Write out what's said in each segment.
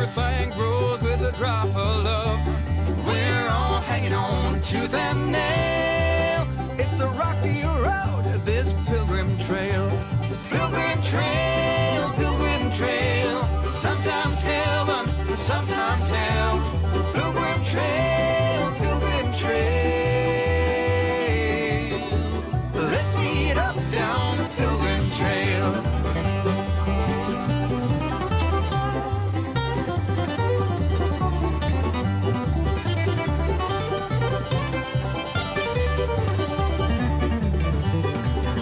everything grows with a drop of love. We're all hanging on tooth and nail. It's a rocky road, this pilgrim trail. Pilgrim trail, pilgrim trail. Sometimes heaven, sometimes hell. Pilgrim trail, pilgrim trail. Let's meet up down the pilgrim trail.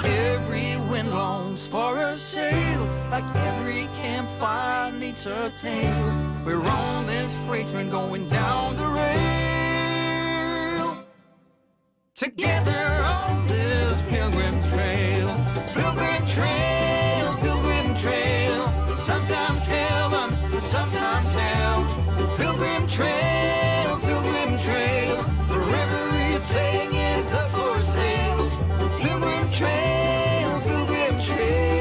Every wind longs for a sail, like every campfire needs a tale. We're on this freight train going down the rail, together on this pilgrim's trail. Pilgrim trail, pilgrim trail. Sometimes heaven, sometimes hell. Pilgrim trail, pilgrim trail. Where everything is up for sale. Pilgrim trail, pilgrim trail.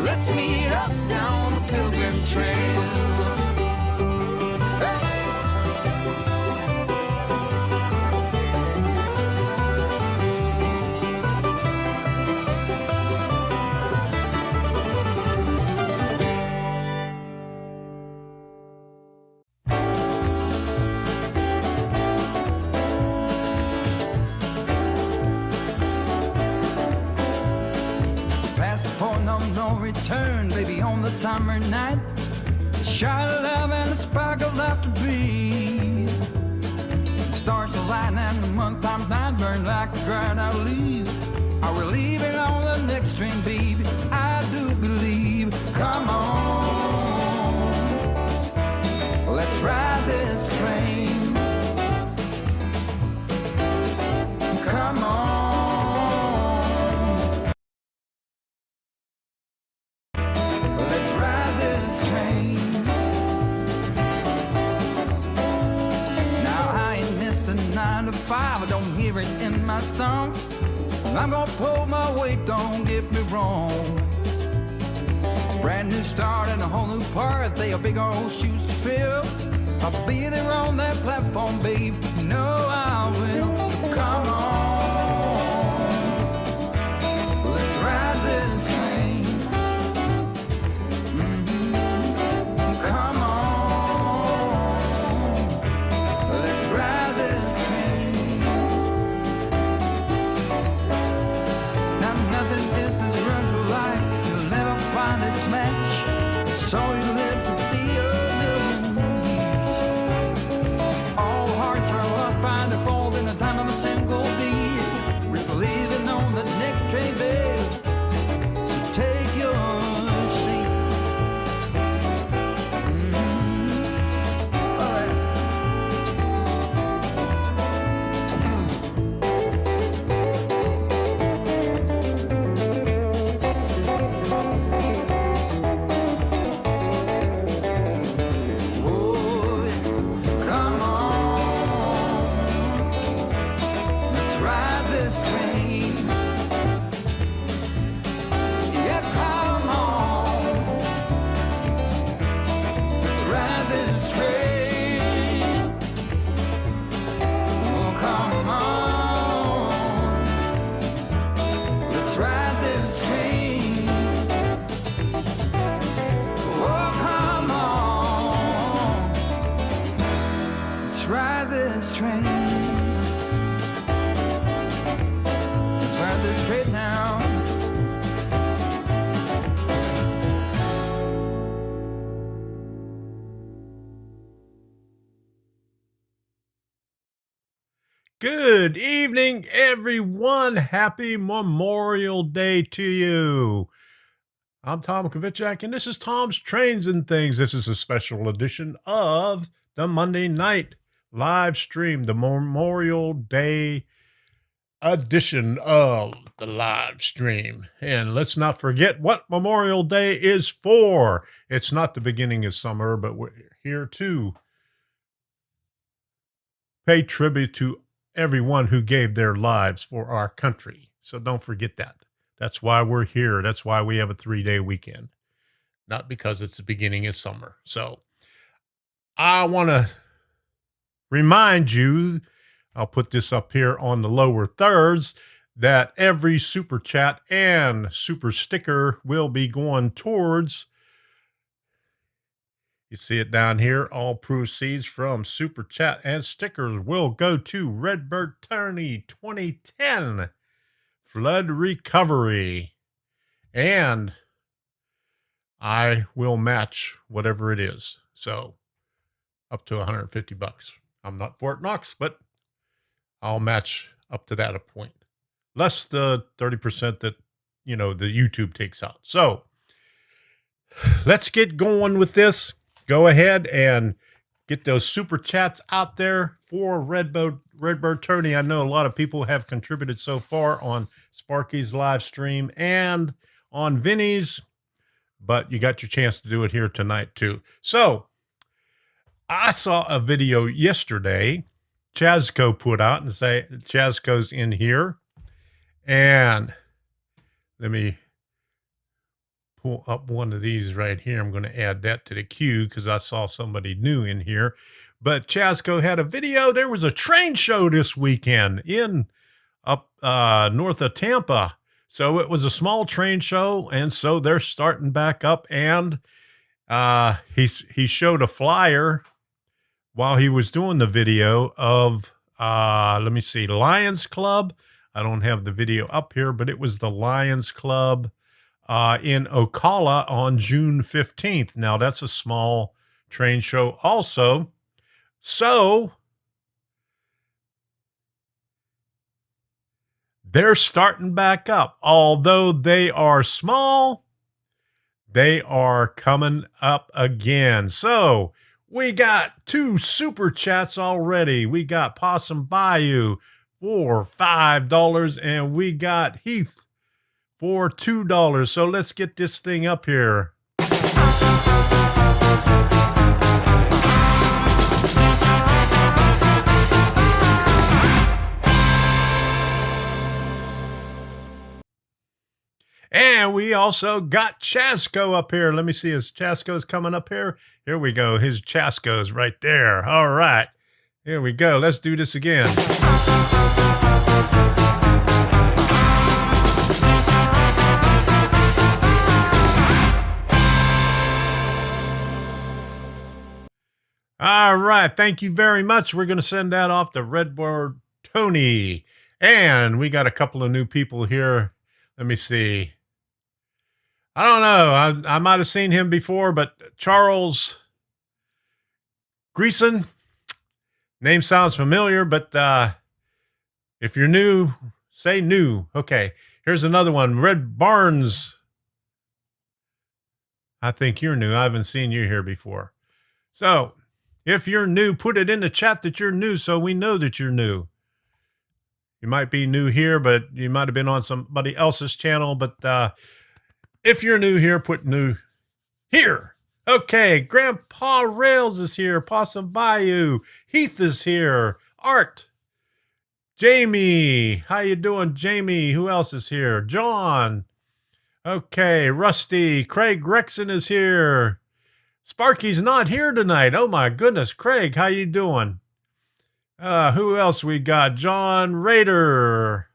Let's meet up down the pilgrim trail. Past the point of no return, baby, on the summer night. The shot of love and the spark of love to breathe. The stars align and the month times night burn like a dried out leaf. Are we leaving on the next train, baby? I do believe. Come on, let's ride this train. Come on, let's ride this train. Now I ain't missed a 9 to 5, I don't hear it in my song. I'm gonna pull my weight, don't get me wrong. A brand new start and a whole new part, they are big old shoes to fill. I'll be there on that platform, babe, you know I will. Come on, let's ride this train. Come on, let's ride this train. Now nothing is this rush of life, you'll never find its match. So you live to be a million years. All hearts are lost by default in the time of a single beat. We're leaving on the next train, babe, so take your seat. All right. Oh, come on, let's ride this train. Yeah, come on, let's ride this train. Oh, come on, let's ride this train. Oh, come on, let's ride this train. Let's ride this train now. Good evening, everyone. Happy Memorial Day to you. I'm Tom Kovichak, and this is Tom's Trains and Things. This is a special edition of the Monday night live stream, the Memorial Day edition of the live stream. And let's not forget what Memorial Day is for. It's not the beginning of summer, but we're here to pay tribute to everyone who gave their lives for our country. So don't forget that. That's why we're here. That's why we have a 3-day weekend, not because it's the beginning of summer. So I want to remind you, I'll put this up here on the lower thirds, that every super chat and super sticker will be going towards, you see it down here, all proceeds from super chat and stickers will go to Redbird Tourney 2010 flood recovery. And I will match whatever it is. So up to $150. I'm not Fort Knox, but I'll match up to that a point. Less the 30% that, the YouTube takes out. So let's get going with this. Go ahead and get those super chats out there for Redbird Tourney. I know a lot of people have contributed so far on Sparky's live stream and on Vinny's, but you got your chance to do it here tonight too. So I saw a video yesterday Chazco put out, and say Chazco's in here. And let me pull up one of these right here. I'm going to add that to the queue because I saw somebody new in here. But Chazco had a video. There was a train show this weekend up north of Tampa. So it was a small train show, and so they're starting back up. And he showed a flyer while he was doing the video of, let me see, Lions Club. I don't have the video up here, but it was the Lions Club in Ocala on June 15th. Now, that's a small train show also. So they're starting back up. Although they are small, they are coming up again. So we got 2 super chats already. We got Possum Bayou for $5, and we got Heath for $2. So let's get this thing up here. And we also got Chazco up here. Let me see, is Chazco's coming up here? Here we go. His Chazco's right there. All right. Here we go. Let's do this again. All right. Thank you very much. We're going to send that off to Redbird Tony. And we got a couple of new people here. Let me see. I don't know. I might have seen him before, but Charles Greason, name sounds familiar, but if you're new, say new. Okay, here's another one. Red Barnes. I think you're new. I haven't seen you here before. So if you're new, put it in the chat that you're new so we know that you're new. You might be new here, but you might have been on somebody else's channel. But if you're new here, put new here. Okay, Grandpa Rails is here. Possum Bayou. Heath is here. Art. Jamie. How you doing, Jamie? Who else is here? John. Okay, Rusty. Craig Rexon is here. Sparky's not here tonight. Oh, my goodness. Craig, how you doing? Who else we got? John Rader.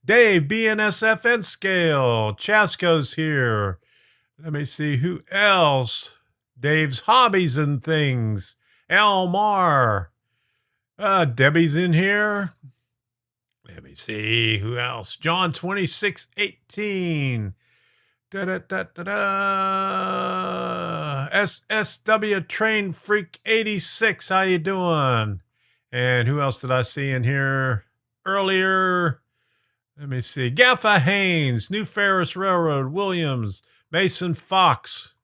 Dave, BNSF and Scale. Chasco's here. Let me see who else. Dave's Hobbies and Things. Elmar. Debbie's in here. Let me see who else. John 2618. SSW Train Freak 86. How you doing? And who else did I see in here earlier? Let me see. Gaffa Haynes, New Ferris Railroad, Williams, Mason Fox.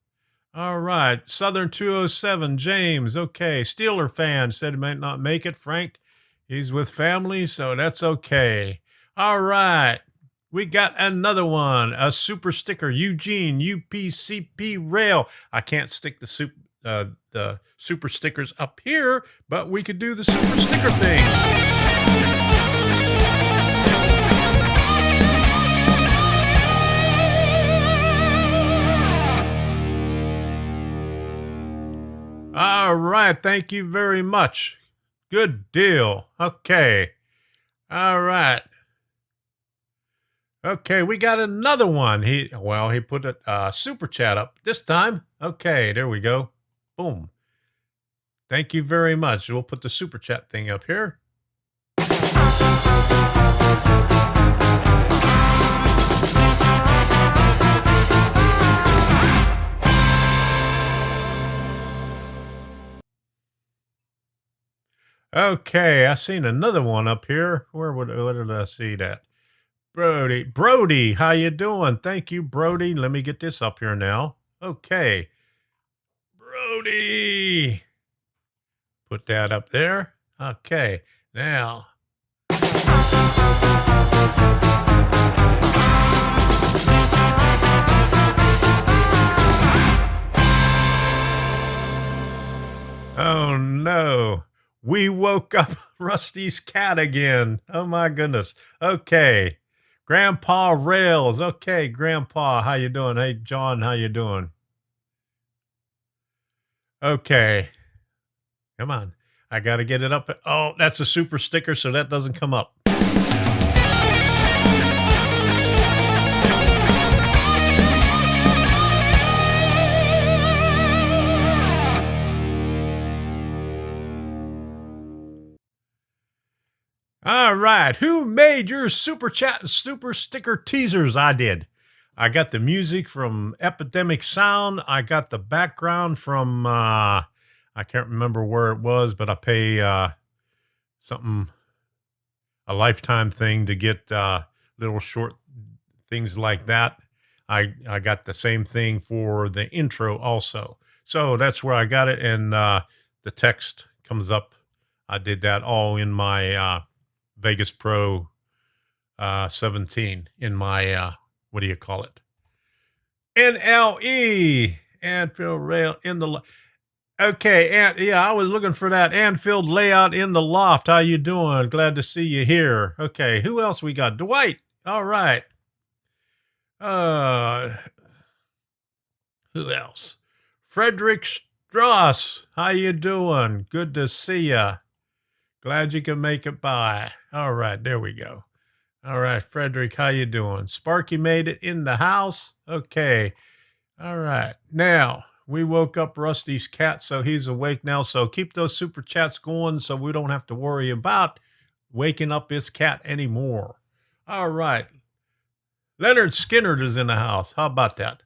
All right. Southern 207, James. Okay. Steeler fan said he might not make it. Frank, he's with family, so that's okay. All right. We got another one, a super sticker, Eugene, UPCP Rail. I can't stick the super stickers up here, but we could do the super sticker thing. All right. Thank you very much. Good deal. Okay. All right. Okay, we got another one. He put a super chat up this time. Okay, there we go. Boom. Thank you very much. We'll put the super chat thing up here. Okay, I seen another one up here. Where did I see that? Brody, how you doing? Thank you, Brody. Let me get this up here now. Okay. Brody. Put that up there. Okay. Now. Oh, no. We woke up Rusty's cat again. Oh, my goodness. Okay. Grandpa Rails. Okay, Grandpa, how you doing? Hey, John, how you doing? Okay. Come on. I got to get it up. Oh, that's a super sticker, so that doesn't come up. All right. Who made your super chat and super sticker teasers? I did. I got the music from Epidemic Sound. I got the background from, I can't remember where it was, but I pay a lifetime thing to get little short things like that. I got the same thing for the intro also. So that's where I got it. And the text comes up. I did that all in my Vegas Pro 17 in my, what do you call it? NLE, Anfield Rail in the, okay, and yeah, I was looking for that Anfield layout in the loft. How you doing? Glad to see you here. Okay, who else we got? Dwight. All right. Who else? Frederick Strauss. How you doing? Good to see ya. Glad you can make it by. All right, there we go. All right, Frederick, how you doing? Sparky made it in the house. Okay. All right. Now, we woke up Rusty's cat, so he's awake now. So keep those super chats going so we don't have to worry about waking up his cat anymore. All right. Leonard Skinner is in the house. How about that?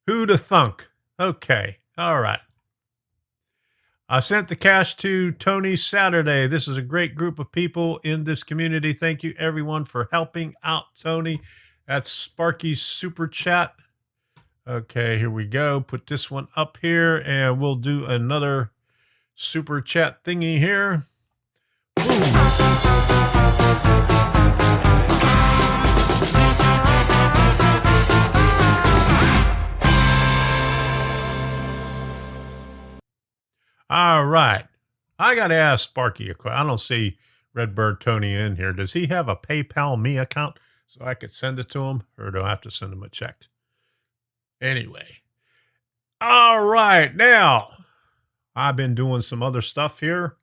Who'da thunk? Okay. All right. I sent the cash to Tony Saturday. This is a great group of people in this community. Thank you, everyone, for helping out Tony. That's Sparky's super chat. Okay, here we go. Put this one up here, and we'll do another super chat thingy here. Boom. All right. I got to ask Sparky a question. I don't see Redbird Tony in here. Does he have a PayPal me account so I could send it to him, or do I have to send him a check? Anyway. All right. Now, I've been doing some other stuff here.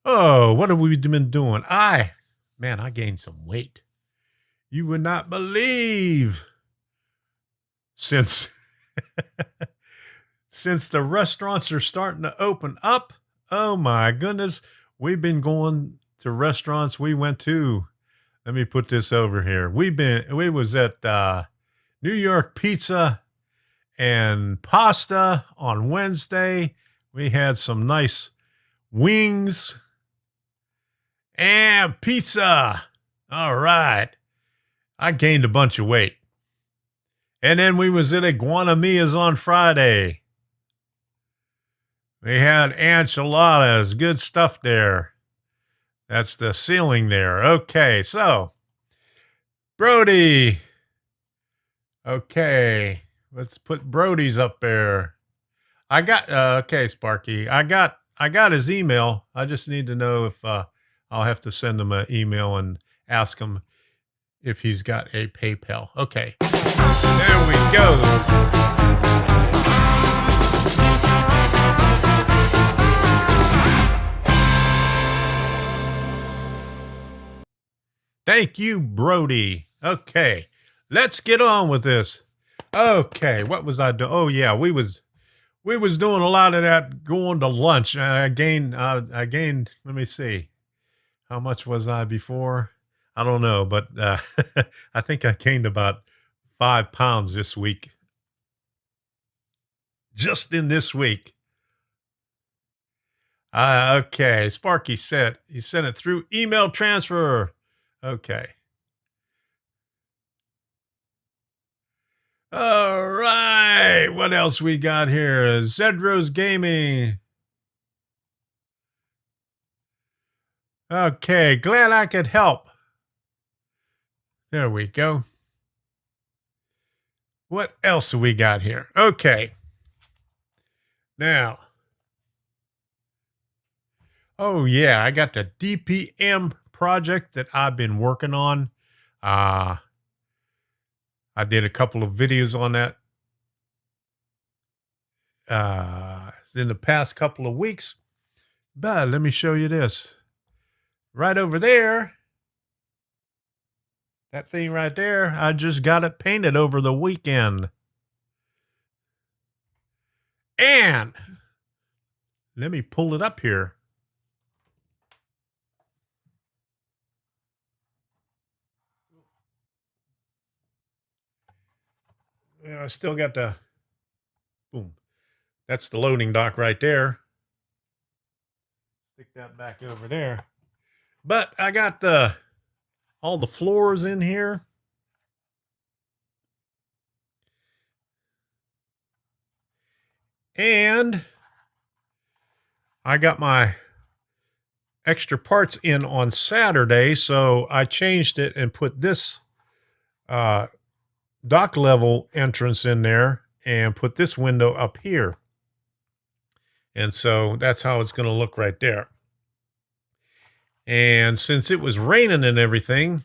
Oh, what have we been doing? Man, I gained some weight. You would not believe. Since the restaurants are starting to open up, oh my goodness, we've been going to restaurants. We went to, let me put this over here. We was at New York Pizza and Pasta on Wednesday. We had some nice wings and pizza. All right. I gained a bunch of weight. And then we was at Iguanamia's on Friday. We had enchiladas, good stuff there. That's the ceiling there. Okay, so Brody. Okay, let's put Brody's up there. I got okay, Sparky. I got his email. I just need to know if I'll have to send him an email and ask him if he's got a PayPal. Okay, there we go. Thank you, Brody. Okay, let's get on with this. Okay, what was I doing? Oh yeah, we was doing a lot of that going to lunch. I gained. Let me see, how much was I before? I don't know, but I think I gained about 5 pounds this week. Just in this week. Okay, Sparky said he sent it through email transfer. Okay. All right. What else we got here? Zedros Gaming. Okay, glad I could help. There we go. What else do we got here? Okay. Now. Oh, yeah, I got the DPM project that I've been working on. I did a couple of videos on that in the past couple of weeks. But let me show you this. Right over there. That thing right there, I just got it painted over the weekend. And let me pull it up here. Yeah, I still got the, boom. That's the loading dock right there. Stick that back over there. But I got all the floors in here. And I got my extra parts in on Saturday, so I changed it and put this dock level entrance in there and put this window up here. And so that's how it's going to look right there. And since it was raining and everything,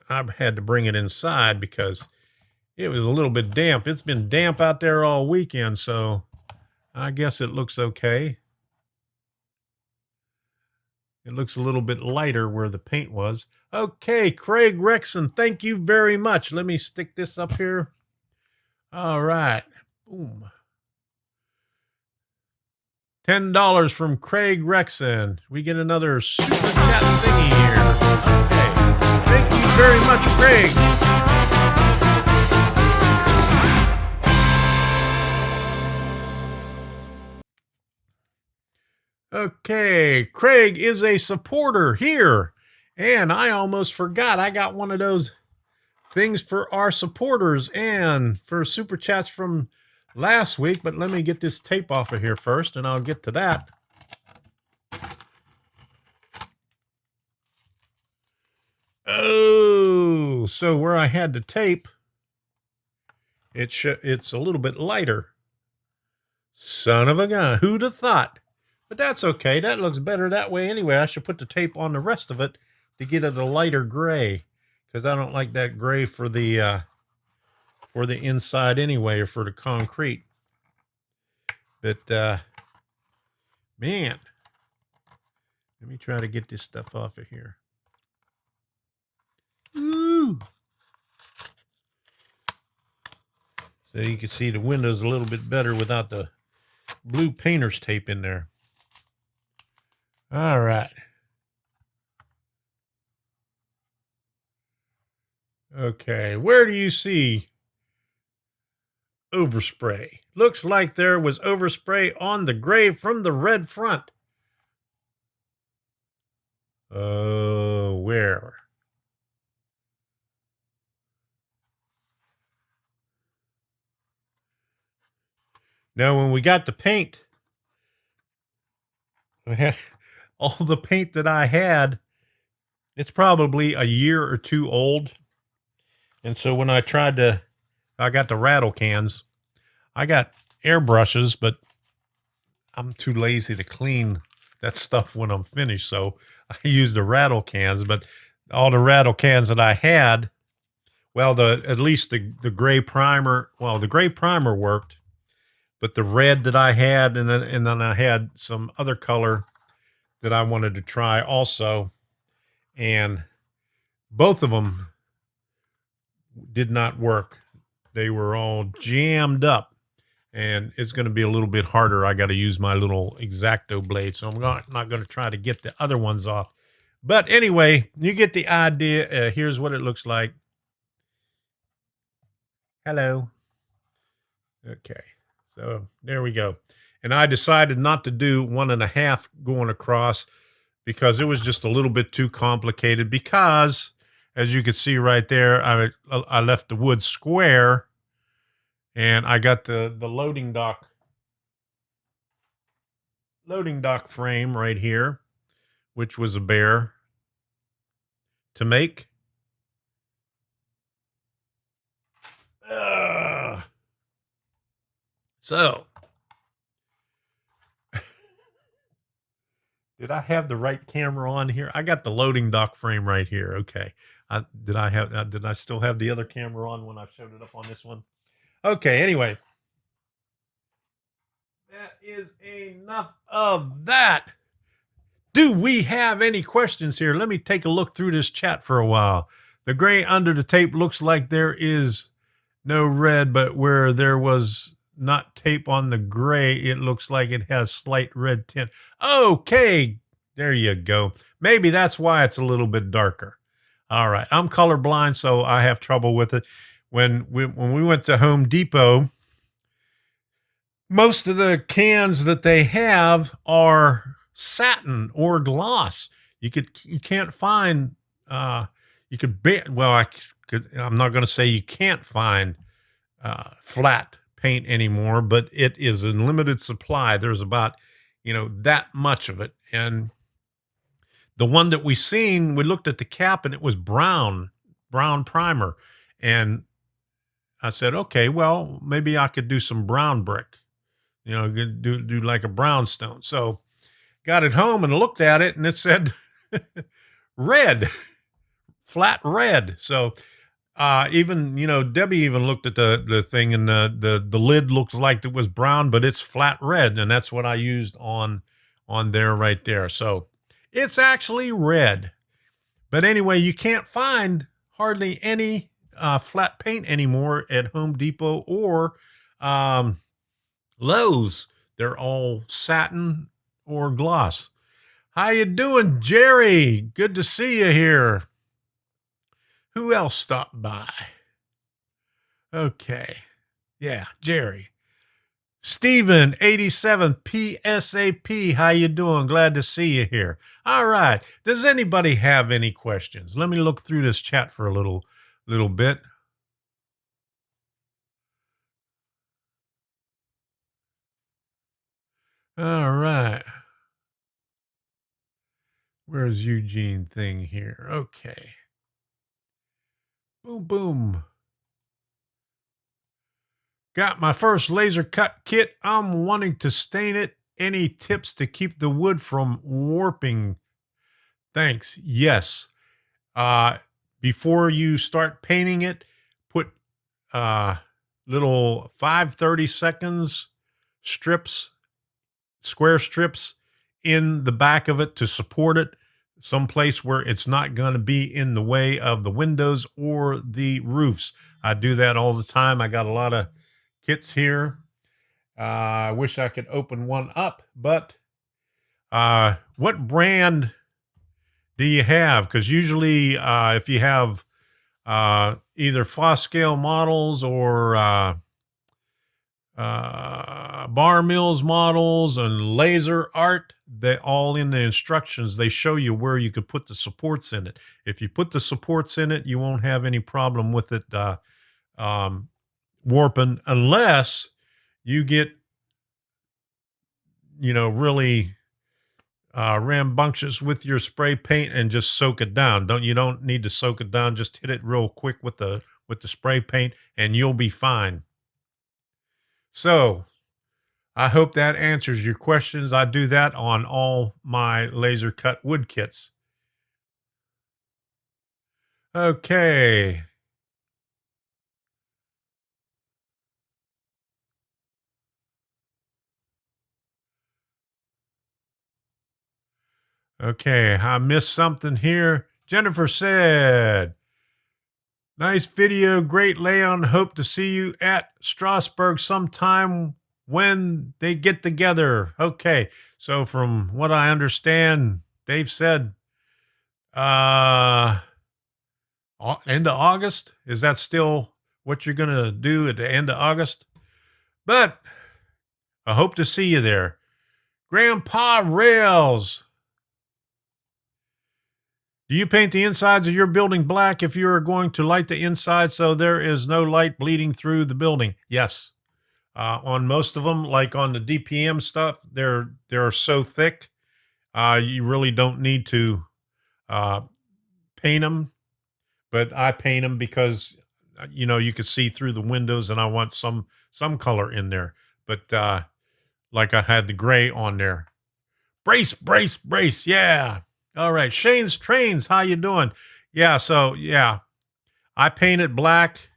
I had to bring it inside because it was a little bit damp. It's been damp out there all weekend, so I guess it looks okay. It looks a little bit lighter where the paint was. Okay, Craig Rexon, thank you very much. Let me stick this up here. All right. Boom. $10 from Craig Rexon. We get another super chat thingy here. Okay. Thank you very much, Craig. Okay, Craig is a supporter here. And I almost forgot. I got one of those things for our supporters and for super chats from last week. But let me get this tape off of here first, and I'll get to that. Oh, so where I had the tape, it's a little bit lighter. Son of a gun. Who'd have thought? But that's okay. That looks better that way anyway. I should put the tape on the rest of it to get it a lighter gray, because I don't like that gray for the inside anyway, or for the concrete. But man, let me try to get this stuff off of here. Woo! So you can see the windows a little bit better without the blue painter's tape in there. All right. Okay, where do you see overspray? Looks like there was overspray on the gray from the red front. Oh, where? Now, when we got the paint, I had all the paint that I had. It's probably a year or two old. And so when I got the rattle cans. I got airbrushes, but I'm too lazy to clean that stuff when I'm finished. So I used the rattle cans, but all the rattle cans that I had, well, at least the gray primer, well, the gray primer worked, but the red that I had, and then I had some other color that I wanted to try also, and both of them did not work. They were all jammed up, and it's going to be a little bit harder. I got to use my little X-Acto blade, so I'm not going to try to get the other ones off. But anyway, you get the idea. Here's what it looks like. Hello. Okay, so there we go. And I decided not to do 1.5 going across because it was just a little bit too complicated, because as you can see right there, I left the wood square, and I got the loading dock frame right here, which was a bear to make. So did I have the right camera on here? I got the loading dock frame right here. Okay. Did I still have the other camera on when I showed it up on this one? Okay. Anyway, that is enough of that. Do we have any questions here? Let me take a look through this chat for a while. The gray under the tape looks like there is no red, but where there was not tape on the gray, it looks like it has slight red tint. Okay, there you go. Maybe that's why it's a little bit darker. All right, I'm colorblind, so I have trouble with it. When we went to Home Depot, most of the cans that they have are satin or gloss. You can't find I'm not going to say you can't find flat paint anymore, but it is in limited supply. There's about, that much of it. And the one that we looked at the cap, and it was brown primer. And I said, okay, well, maybe I could do some brown brick, do like a brownstone. So got it home and looked at it, and it said red, flat red. So even, Debbie even looked at the thing, and the lid looks like it was brown, but it's flat red. And that's what I used on there right there. So it's actually red. But anyway, you can't find hardly any flat paint anymore at Home Depot or Lowe's. They're all satin or gloss. How you doing, Jerry? Good to see you here. Who else stopped by? Okay. Yeah, Jerry. Steven, 87 PSAP. How you doing? Glad to see you here. All right. Does anybody have any questions? Let me look through this chat for a little bit. All right. Where's Eugene thing here? Okay. Boom, boom. Got my first laser cut kit. I'm wanting to stain it. Any tips to keep the wood from warping? Thanks. Yes. Before you start painting it, put little 5-30 seconds square strips in the back of it to support it, someplace where it's not going to be in the way of the windows or the roofs. I do that all the time. I got a lot of kits here. I wish I could open one up, but what brand do you have? Because usually if you have either Foscale models or Bar Mills models and Laser Art, they all in the instructions, they show you where you could put the supports in it. If you put the supports in it, you won't have any problem with it warping, unless you get, really rambunctious with your spray paint and just soak it down. You don't need to soak it down. Just hit it real quick with the spray paint, and you'll be fine. So I hope that answers your questions. I do that on all my laser cut wood kits. Okay. Okay, I missed something here. Jennifer said, nice video, great layout. Hope to see you at Strasbourg sometime when they get together. Okay, so from what I understand, Dave said, end of August. Is that still what you're gonna do at the end of August? But I hope to see you there. Grandpa Rails, do you paint the insides of your building black if you are going to light the inside so there is no light bleeding through the building? Yes. On most of them, like on the DPM stuff, they're so thick, you really don't need to paint them. But I paint them because you can see through the windows, and I want some color in there. But like I had the gray on there. Brace, brace, brace. Yeah. All right. Shane's Trains. How you doing? Yeah. So yeah, I painted black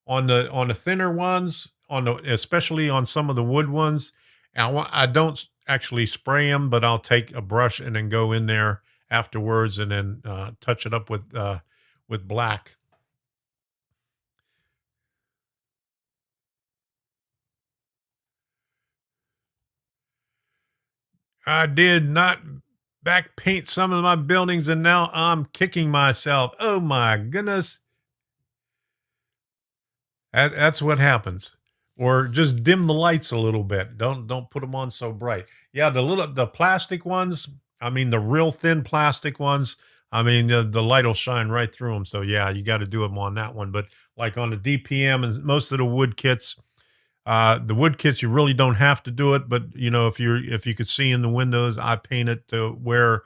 on the thinner ones, especially on some of the wood ones. And I don't actually spray them, but I'll take a brush and then go in there afterwards and then touch it up with black. I did not back paint some of my buildings, and now I'm kicking myself. Oh my goodness. That's what happens. Or just dim the lights a little bit. Don't put them on so bright. Yeah, the plastic ones, I mean the real thin plastic ones, I mean the light will shine right through them. So yeah, you got to do them on that one. But like on the DPM and most of the wood kits, you really don't have to do it. But if you could see in the windows, I paint it to where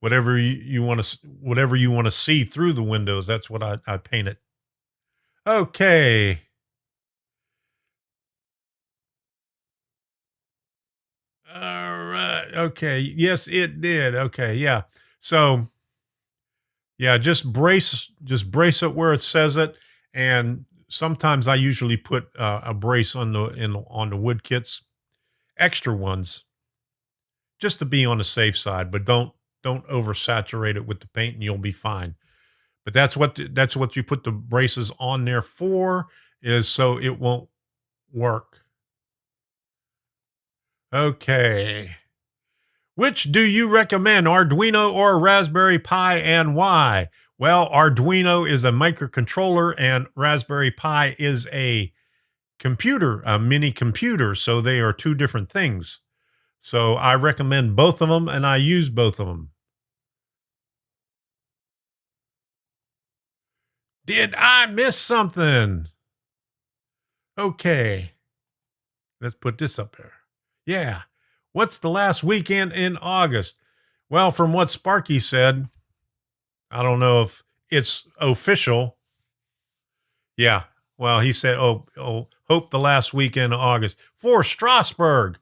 whatever you want to see through the windows. That's what I paint it. Okay. All right. Okay. Yes, it did. Okay. Yeah. So yeah, just brace it where it says it. And sometimes I usually put a brace on the wood kits, extra ones, just to be on the safe side. But don't oversaturate it with the paint, and you'll be fine. But that's what you put the braces on there for, is so it won't work. Okay. Which do you recommend, Arduino or Raspberry Pi, and why? Well, Arduino is a microcontroller and Raspberry Pi is a computer, a mini computer. So they are two different things. So I recommend both of them, and I use both of them. Did I miss something? Okay. Let's put this up there. Yeah. What's the last weekend in August? Well, from what Sparky said, I don't know if it's official. Yeah. Well, he said, hope the last weekend in August for Strasbourg.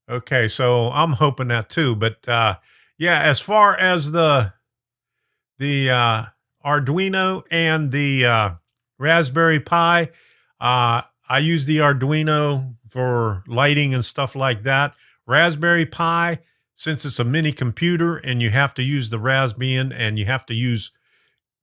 Okay. So I'm hoping that too. But yeah, as far as the Arduino and the Raspberry Pi, I use the Arduino for lighting and stuff like that. Raspberry Pi, since it's a mini computer and you have to use the Raspbian and you have to use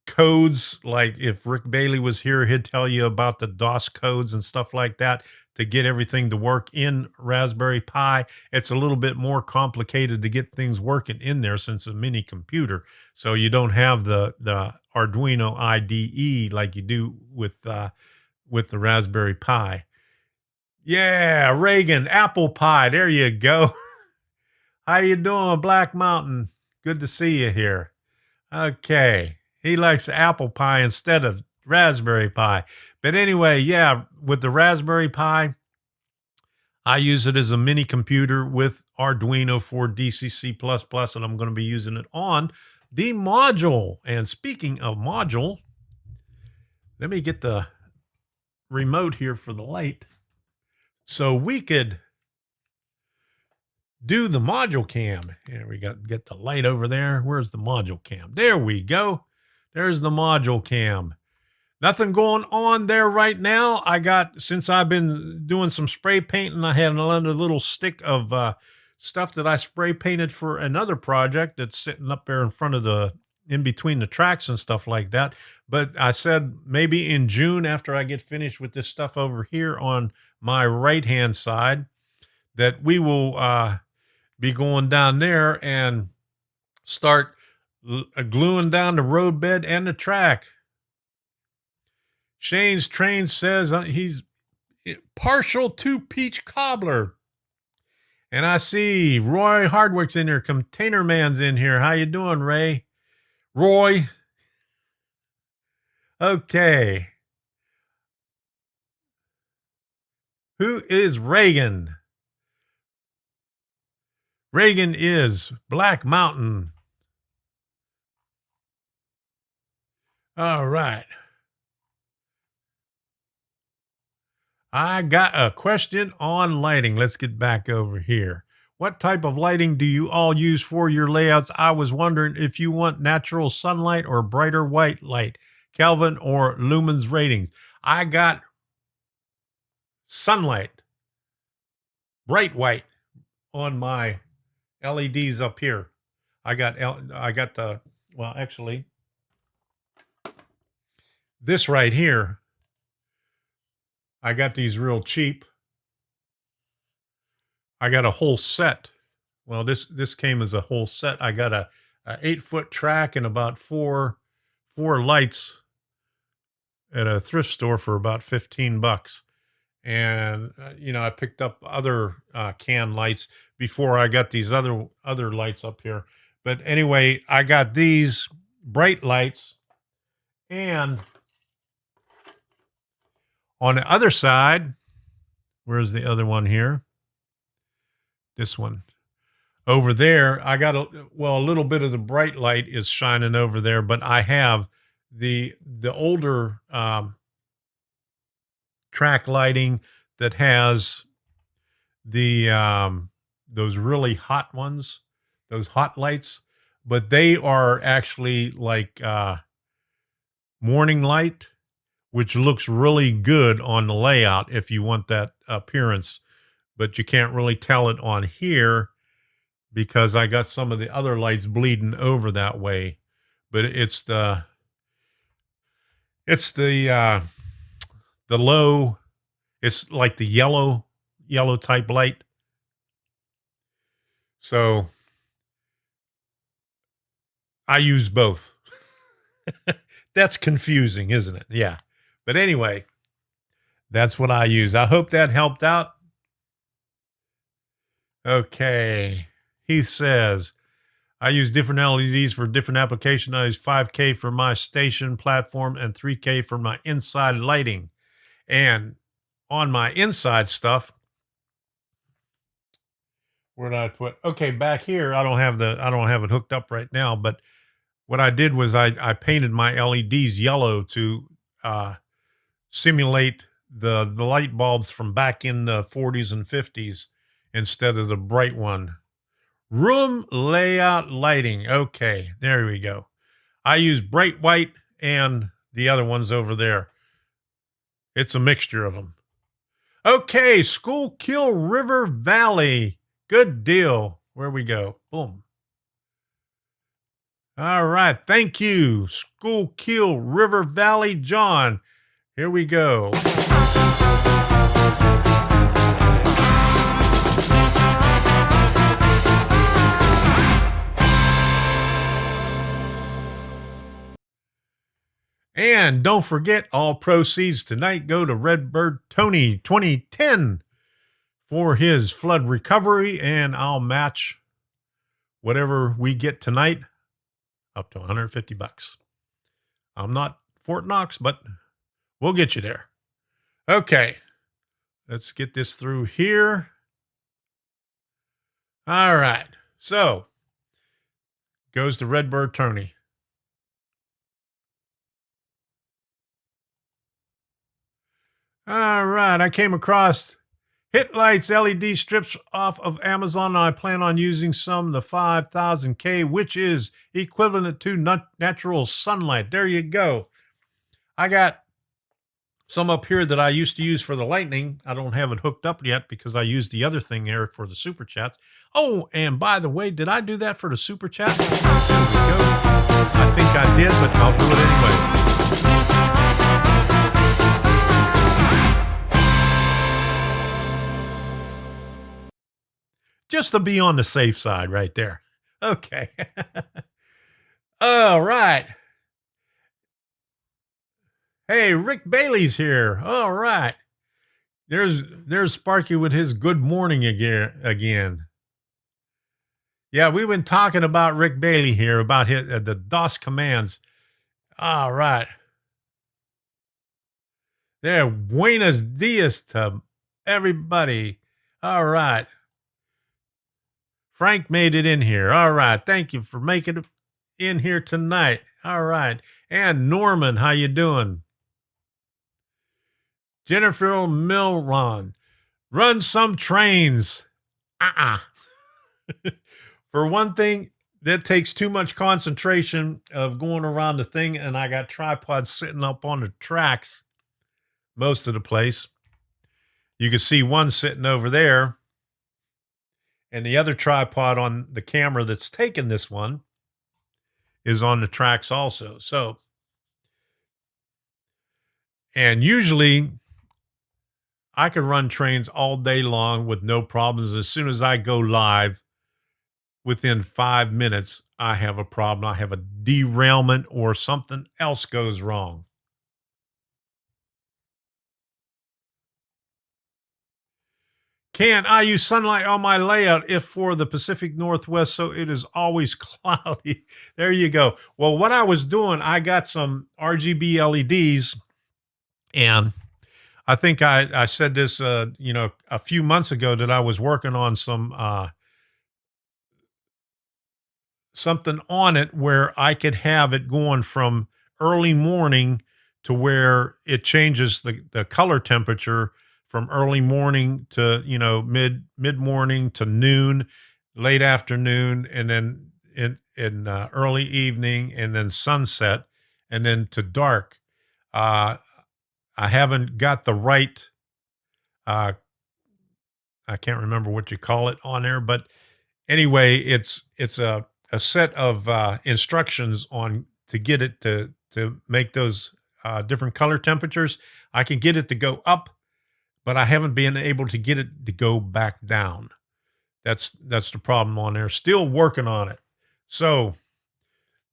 codes, like if Rick Bailey was here, he'd tell you about the DOS codes and stuff like that to get everything to work in Raspberry Pi. It's a little bit more complicated to get things working in there since it's a mini computer. So you don't have the Arduino IDE like you do with the Raspberry Pi. Yeah, Reagan, apple pie. There you go. How you doing, Black Mountain? Good to see you here. Okay. He likes apple pie instead of Raspberry Pi. But anyway, yeah, with the Raspberry Pi, I use it as a mini computer with Arduino for DCC++, and I'm going to be using it on the module. And speaking of module, let me get the remote here for the light, so we could do the module cam. Here we get the light over there. Where's the module cam? There we go. There's the module cam. Nothing going on there right now. Since I've been doing some spray painting, I had another little stick of stuff that I spray painted for another project that's sitting up there in front of in between the tracks and stuff like that. But I said maybe in June, after I get finished with this stuff over here on my right-hand side, that we will be going down there and start gluing down the roadbed and the track. Shane's Train says he's partial to peach cobbler. And I see Roy Hardwick's in here. Container Man's in here. How you doing, Ray? Roy. Okay. Who is Reagan? Reagan is Black Mountain. All right. I got a question on lighting. Let's get back over here. What type of lighting do you all use for your layouts? I was wondering if you want natural sunlight or brighter white light, Kelvin or lumens ratings. I got sunlight, bright white on my LEDs up here. I got the, well, actually, this right here, I got these real cheap. I got a whole set. Well, this came as a whole set. I got a 8-foot track and about four lights at a thrift store for about $15. And you know, I picked up other can lights before I got these other lights up here. But anyway, I got these bright lights, and on the other side, where's the other one here? This one. Over there, I got a little bit of the bright light is shining over there, but I have the older track lighting that has the those really hot ones, those hot lights, but they are actually like morning light, which looks really good on the layout if you want that appearance, but you can't really tell it on here because I got some of the other lights bleeding over that way. But it's the low, it's like the yellow type light. So I use both. That's confusing, isn't it? Yeah. But anyway, that's what I use. I hope that helped out. Okay. He says, I use different LEDs for different applications. I use 5K for my station platform and 3K for my inside lighting. And on my inside stuff, where did I put? Okay, back here, I don't have it hooked up right now, but what I did was I painted my LEDs yellow to simulate the light bulbs from back in the 40s and 50s instead of the bright one. Room layout lighting. Okay, there we go. I use bright white and the other ones over there. It's a mixture of them. Okay, Schuylkill River Valley. Good deal. Where we go. Boom. All right. Thank you, Schuylkill River Valley John. Here we go. And don't forget, all proceeds tonight go to Redbird Tony 2010 for his flood recovery, and I'll match whatever we get tonight up to $150. I'm not Fort Knox, but we'll get you there. Okay, let's get this through here. All right, so goes to Redbird Tony. All right, I came across Hit Lights LED strips off of Amazon. I plan on using some, the 5000K, which is equivalent to natural sunlight. There you go. I got some up here that I used to use for the lightning. I don't have it hooked up yet because I used the other thing there for the super chats. Oh, and by the way, did I do that for the super chat? There we go. I think I did, but I'll do it anyway. Just to be on the safe side right there. Okay. All right. Hey, Rick Bailey's here. All right. There's Sparky with his good morning again. Yeah, we've been talking about Rick Bailey here, about the DOS commands. All right. There, buenos dias to everybody. All right. Frank made it in here. All right. Thank you for making it in here tonight. All right. And Norman, how you doing? Jennifer Milron, run some trains. For one thing, that takes too much concentration of going around the thing, and I got tripods sitting up on the tracks most of the place. You can see one sitting over there, and the other tripod on the camera that's taking this one is on the tracks also. So, and usually I could run trains all day long with no problems. As soon as I go live, within 5 minutes, I have a problem. I have a derailment or something else goes wrong. Can I use sunlight on my layout if for the Pacific Northwest so it is always cloudy? There you go. Well, what I was doing, I got some RGB LEDs, and I think I said this, a few months ago, that I was working on some something on it where I could have it going from early morning to where it changes the color temperature from early morning to, mid-morning to noon, late afternoon, and then in early evening, and then sunset, and then to dark. I haven't got the right, I can't remember what you call it on there, but anyway, it's a set of instructions on to get it to make those different color temperatures. I can get it to go up, but I haven't been able to get it to go back down. That's the problem on there. Still working on it. So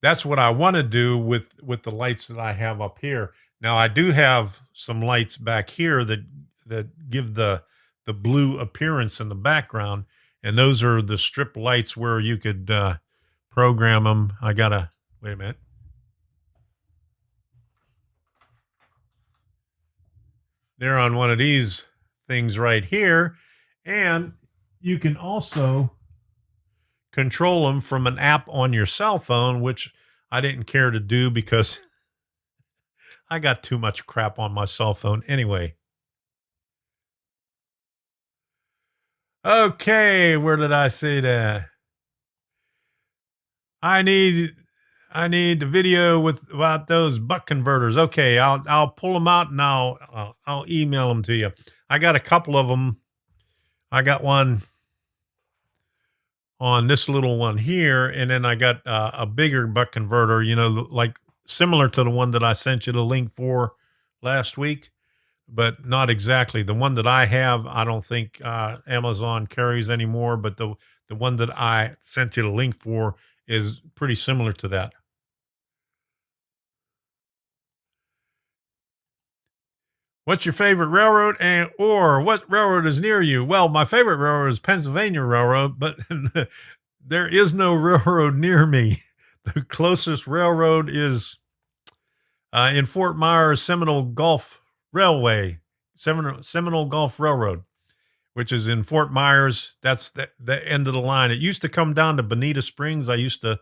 that's what I want to do with the lights that I have up here. Now I do have some lights back here that give the blue appearance in the background, and those are the strip lights where you could program them. I gotta wait a minute. They're on one of these things right here, and you can also control them from an app on your cell phone, which I didn't care to do because I got too much crap on my cell phone anyway. Okay, where did I say that? I need the video about those buck converters. Okay, I'll pull them out and I'll email them to you. I got a couple of them. I got one on this little one here, and then I got a bigger buck converter, like similar to the one that I sent you the link for last week, but not exactly. The one that I have, I don't think Amazon carries anymore, but the one that I sent you the link for is pretty similar to that. What's your favorite railroad, or what railroad is near you? Well, my favorite railroad is Pennsylvania Railroad, but there is no railroad near me. The closest railroad is in Fort Myers, Seminole Gulf Railway, Seminole Gulf Railroad, which is in Fort Myers. That's the end of the line. It used to come down to Bonita Springs. I used to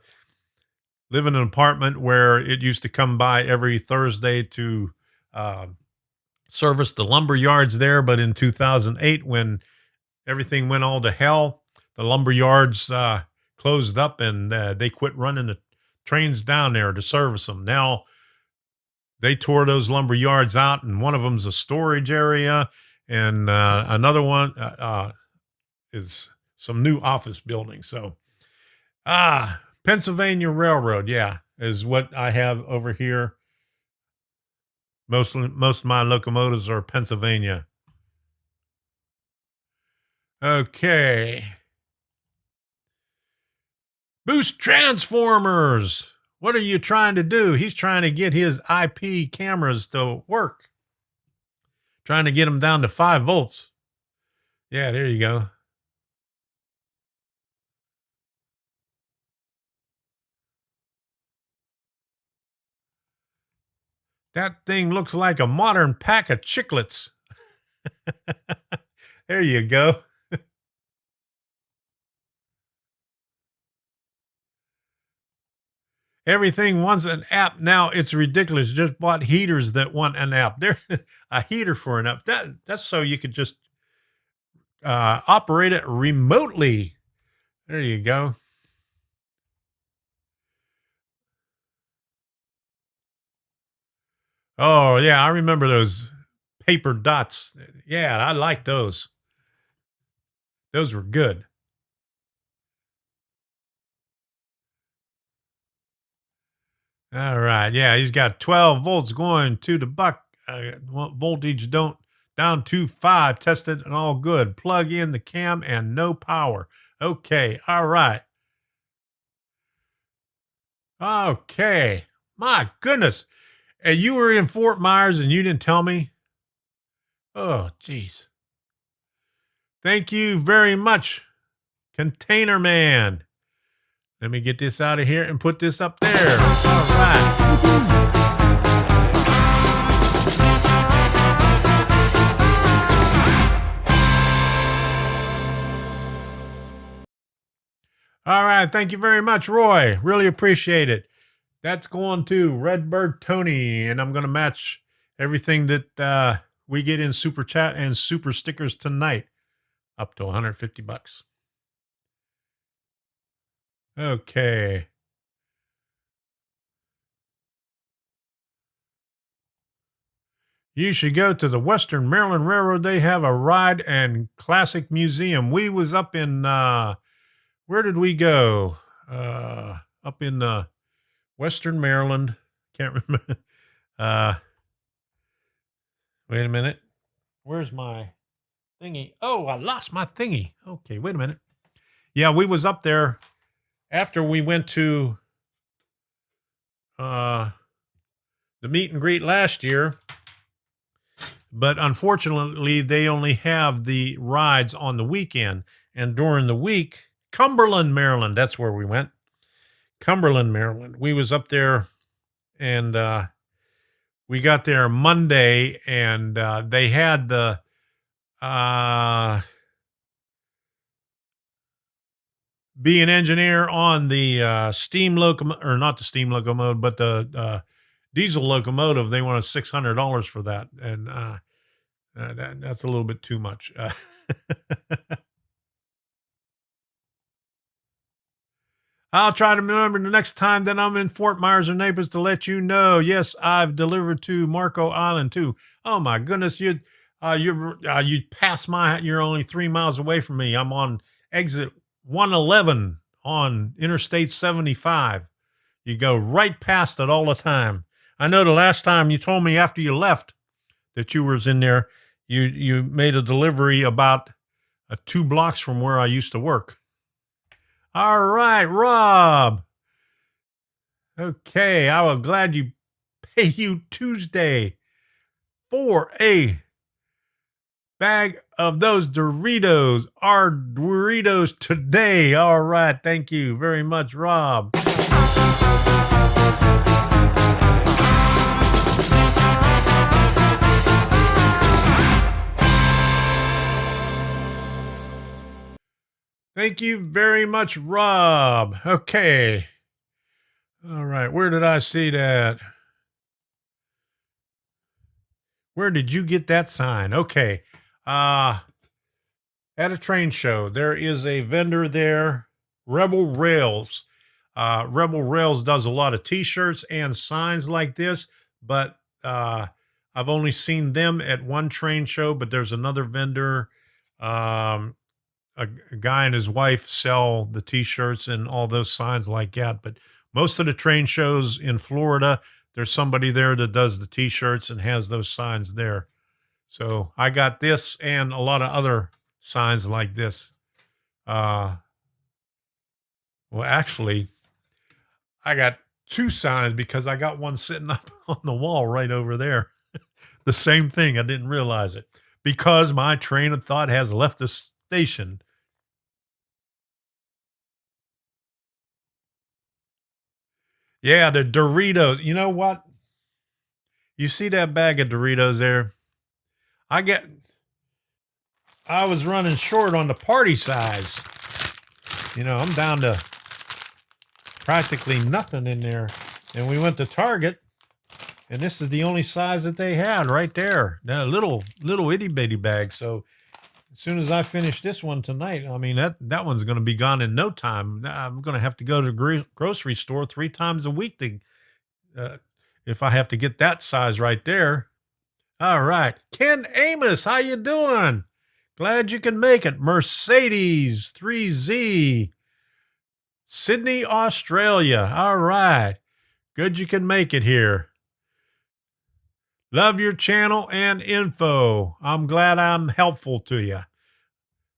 live in an apartment where it used to come by every Thursday to service the lumber yards there. But in 2008, when everything went all to hell, the lumber yards closed up, and they quit running the trains down there to service them. Now they tore those lumber yards out, and one of them's a storage area, and another one is some new office buildings. So, Pennsylvania Railroad, yeah, is what I have over here. Most of my locomotives are Pennsylvania. Okay. Boost transformers. What are you trying to do? He's trying to get his IP cameras to work. Trying to get them down to 5 volts. Yeah, there you go. That thing looks like a modern pack of chiclets. There you go. Everything wants an app now. It's ridiculous. Just bought heaters that want an app. There, a heater for an app. That's so you could just operate it remotely. There you go. Oh yeah, I remember those paper dots. Yeah, I like those. Those were good. All right. Yeah, he's got 12 volts going to the buck. Voltage down to 5. Tested and all good. Plug in the cam and no power. Okay. All right. Okay. My goodness. And you were in Fort Myers and you didn't tell me? Oh, geez. Thank you very much, Container Man. Let me get this out of here and put this up there. All right. All right. Thank you very much, Roy. Really appreciate it. That's going to Redbird Tony, and I'm going to match everything that we get in Super Chat and Super Stickers tonight up to $150. Okay. You should go to the Western Maryland Railroad. They have a ride and classic museum. We was up in, where did we go? Up in Western Maryland. Can't remember. Wait a minute. Where's my thingy? Oh, I lost my thingy. Okay, wait a minute. Yeah, we was up there after we went to the meet and greet last year. But unfortunately, they only have the rides on the weekend. And during the week, Cumberland, Maryland, that's where we went. Cumberland, Maryland. We was up there, and we got there Monday, and they had the be an engineer on the steam locomotive, or not the steam locomotive, but the diesel locomotive. They wanted $600 for that, and that's a little bit too much. I'll try to remember the next time that I'm in Fort Myers or Naples to let you know. Yes, I've delivered to Marco Island too. Oh my goodness, you passed you're only 3 miles away from me. I'm on exit 111 on Interstate 75. You go right past it all the time. I know the last time you told me after you left that you was in there, you made a delivery about 2 blocks from where I used to work. All right, Rob. Okay, I was glad you pay you Tuesday for a bag of those Doritos. Our Doritos today. All right, thank you very much, Rob. Thank you very much, Rob. Okay. All right. Where did I see that? Where did you get that sign? Okay. At a train show, there is a vendor there, Rebel Rails. Rebel Rails does a lot of t-shirts and signs like this, but I've only seen them at one train show, but there's another vendor. Um, a guy and his wife sell the T-shirts and all those signs like that. But most of the train shows in Florida, there's somebody there that does the T-shirts and has those signs there. So I got this and a lot of other signs like this. Well, actually, I got two signs because I got one sitting up on the wall right over there. The same thing. I didn't realize it because my train of thought has left the station. Yeah, the Doritos. You know what? You see that bag of Doritos there? I was running short on the party size. You know, I'm down to practically nothing in there. And we went to Target, and this is the only size that they had right there. That little itty bitty bag. So as soon as I finish this one tonight, I mean, that one's going to be gone in no time. I'm going to have to go to the grocery store 3 times a week to, if I have to get that size right there. All right. Ken Amos, how you doing? Glad you can make it. Mercedes 3Z. Sydney, Australia. All right. Good you can make it here. Love your channel and info. I'm glad I'm helpful to you.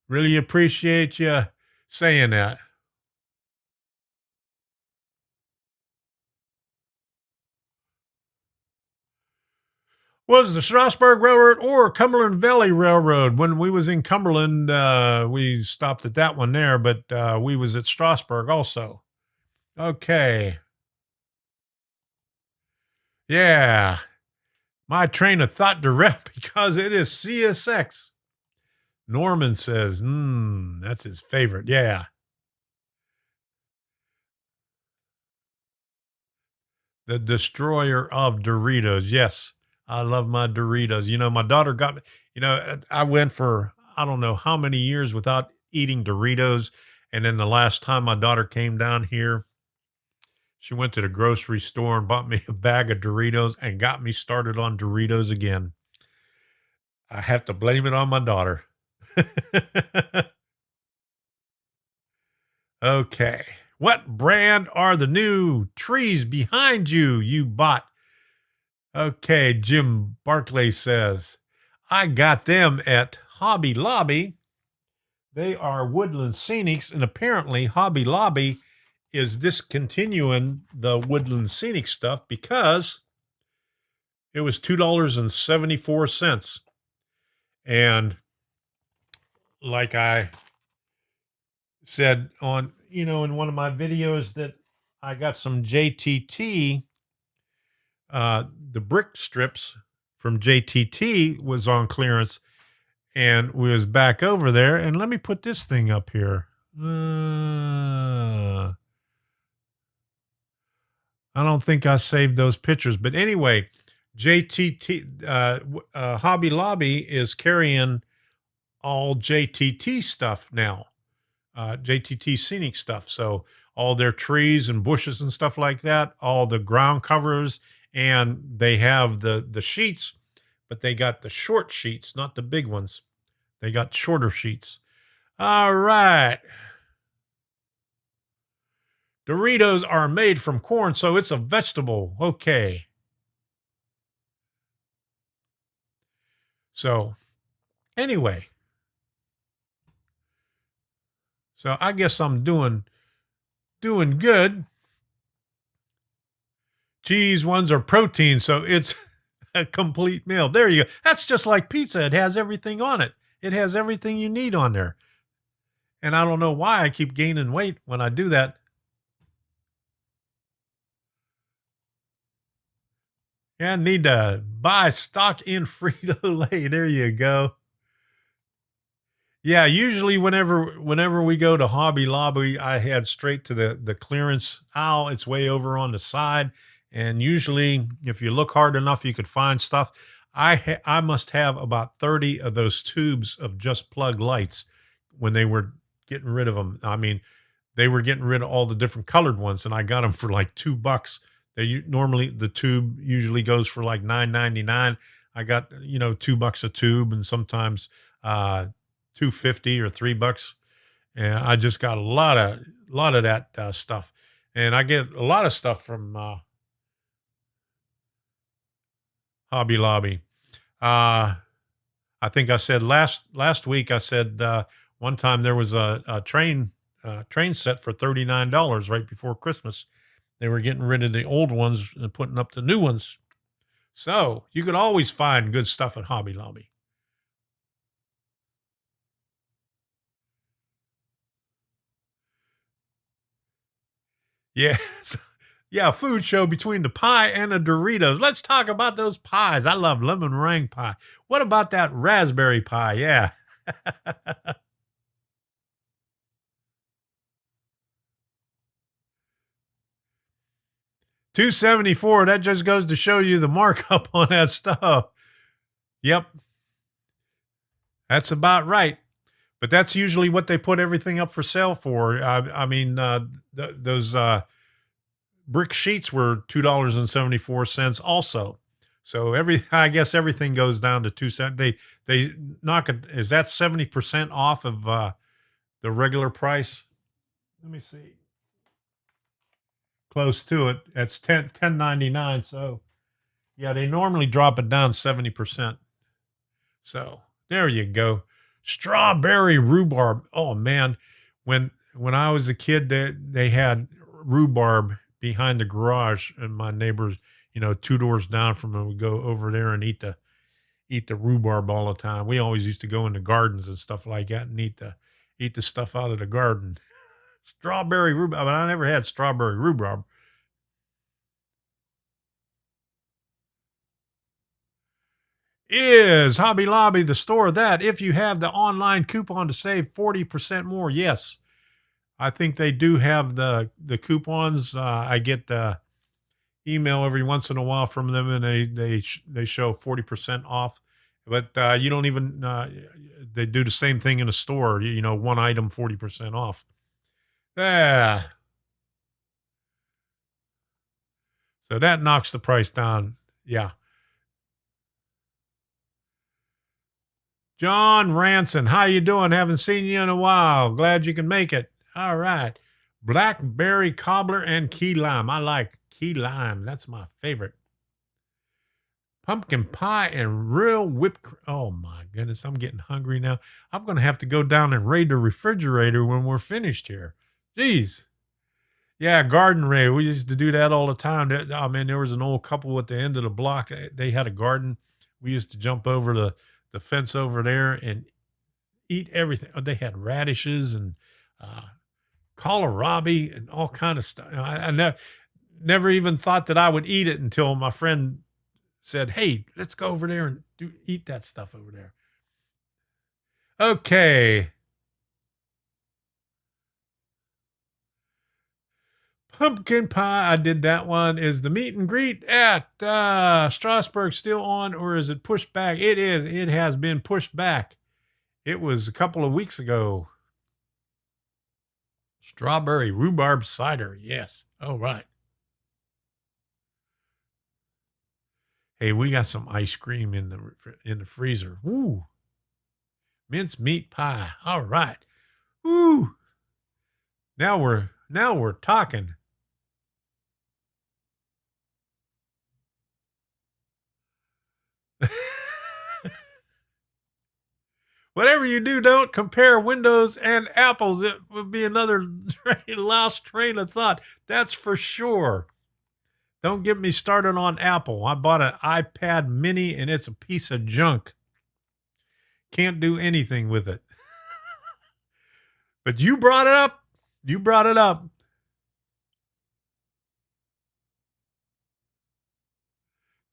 Really appreciate you saying that. Was the Strasburg Railroad or Cumberland Valley Railroad? When we was in Cumberland, we stopped at that one there, but we was at Strasburg also. Okay. Yeah. My train of thought direct because it is CSX. Norman says, that's his favorite. Yeah. The destroyer of Doritos. Yes. I love my Doritos. You know, my daughter got me, you know, I went for, I don't know how many years without eating Doritos. And then the last time my daughter came down here, she went to the grocery store and bought me a bag of Doritos and got me started on Doritos again. I have to blame it on my daughter. Okay. What brand are the new trees behind you you bought? Okay, Jim Barclay says, I got them at Hobby Lobby. They are Woodland Scenics, and apparently Hobby Lobby is discontinuing the Woodland Scenic stuff because it was $2.74. And like I said on, you know, in one of my videos that I got some JTT, the brick strips from JTT was on clearance, and we was back over there. And let me put this thing up here. I don't think I saved those pictures, but anyway, JTT, Hobby Lobby is carrying all JTT stuff now, JTT scenic stuff. So all their trees and bushes and stuff like that, all the ground covers, and they have the sheets, but they got the short sheets, not the big ones. They got shorter sheets. All right. Doritos are made from corn, so it's a vegetable. Okay. So, anyway. So, I guess I'm doing good. Cheese ones are protein, so it's a complete meal. There you go. That's just like pizza. It has everything on it. It has everything you need on there. And I don't know why I keep gaining weight when I do that. Yeah, I need to buy stock in Frito-Lay. There you go. Yeah, usually whenever we go to Hobby Lobby, I head straight to the clearance aisle. It's way over on the side. And usually, if you look hard enough, you could find stuff. I must have about 30 of those tubes of Just Plug lights when they were getting rid of them. I mean, they were getting rid of all the different colored ones, and I got them for like $2. Normally the tube usually goes for like $9.99. I got, $2 a tube, and sometimes 2.50 or $3. And I just got a lot of that stuff, and I get a lot of stuff from Hobby Lobby. I think I said last week. I said one time there was a train set for $39 right before Christmas. They were getting rid of the old ones and putting up the new ones. So you could always find good stuff at Hobby Lobby. Yes. Yeah, food show between the pie and the Doritos. Let's talk about those pies. I love lemon meringue pie. What about that raspberry pie? Yeah. $2.74. That just goes to show you the markup on that stuff. Yep. That's about right. But that's usually what they put everything up for sale for. I mean, those brick sheets were $2.74 also. So I guess everything goes down to 2 cents. They knock it. Is that 70% off of the regular price? Let me see. Close to it. That's $10.99. So yeah, they normally drop it down 70%. So there you go. Strawberry rhubarb. Oh man, when I was a kid, they had rhubarb behind the garage, and my neighbors, 2 doors down from them, would go over there and eat the rhubarb all the time. We always used to go in the gardens and stuff like that and eat the stuff out of the garden. Strawberry rhubarb. I mean, I never had strawberry rhubarb. Is Hobby Lobby the store that if you have the online coupon to save 40% more? Yes, I think they do have the coupons. I get the email every once in a while from them, and they show 40% off. But you don't even they do the same thing in a store. One item 40% off. Yeah. So that knocks the price down. Yeah. John Ranson, how you doing? Haven't seen you in a while. Glad you can make it. All right. Blackberry cobbler and key lime. I like key lime. That's my favorite. Pumpkin pie and real whipped cream. Oh my goodness, I'm getting hungry now. I'm going to have to go down and raid the refrigerator when we're finished here. Jeez. Yeah, garden raid. We used to do that all the time. I mean, there was an old couple at the end of the block. They had a garden. We used to jump over the fence over there and eat everything. They had radishes and kohlrabi and all kind of stuff. I never even thought that I would eat it until my friend said, "Hey, let's go over there and eat that stuff over there." Okay. Pumpkin pie. I did that one. Is the meet and greet at Strasbourg still on, or is it pushed back? It is. It has been pushed back. It was a couple of weeks ago. Strawberry rhubarb cider. Yes. All right. Hey, we got some ice cream in the freezer. Woo. Mince meat pie. All right. Woo. Now we're talking. Whatever you do, don't compare Windows and Apples. It would be another lost train of thought. That's for sure. Don't get me started on Apple. I bought an iPad mini and it's a piece of junk. Can't do anything with it. But you brought it up. You brought it up.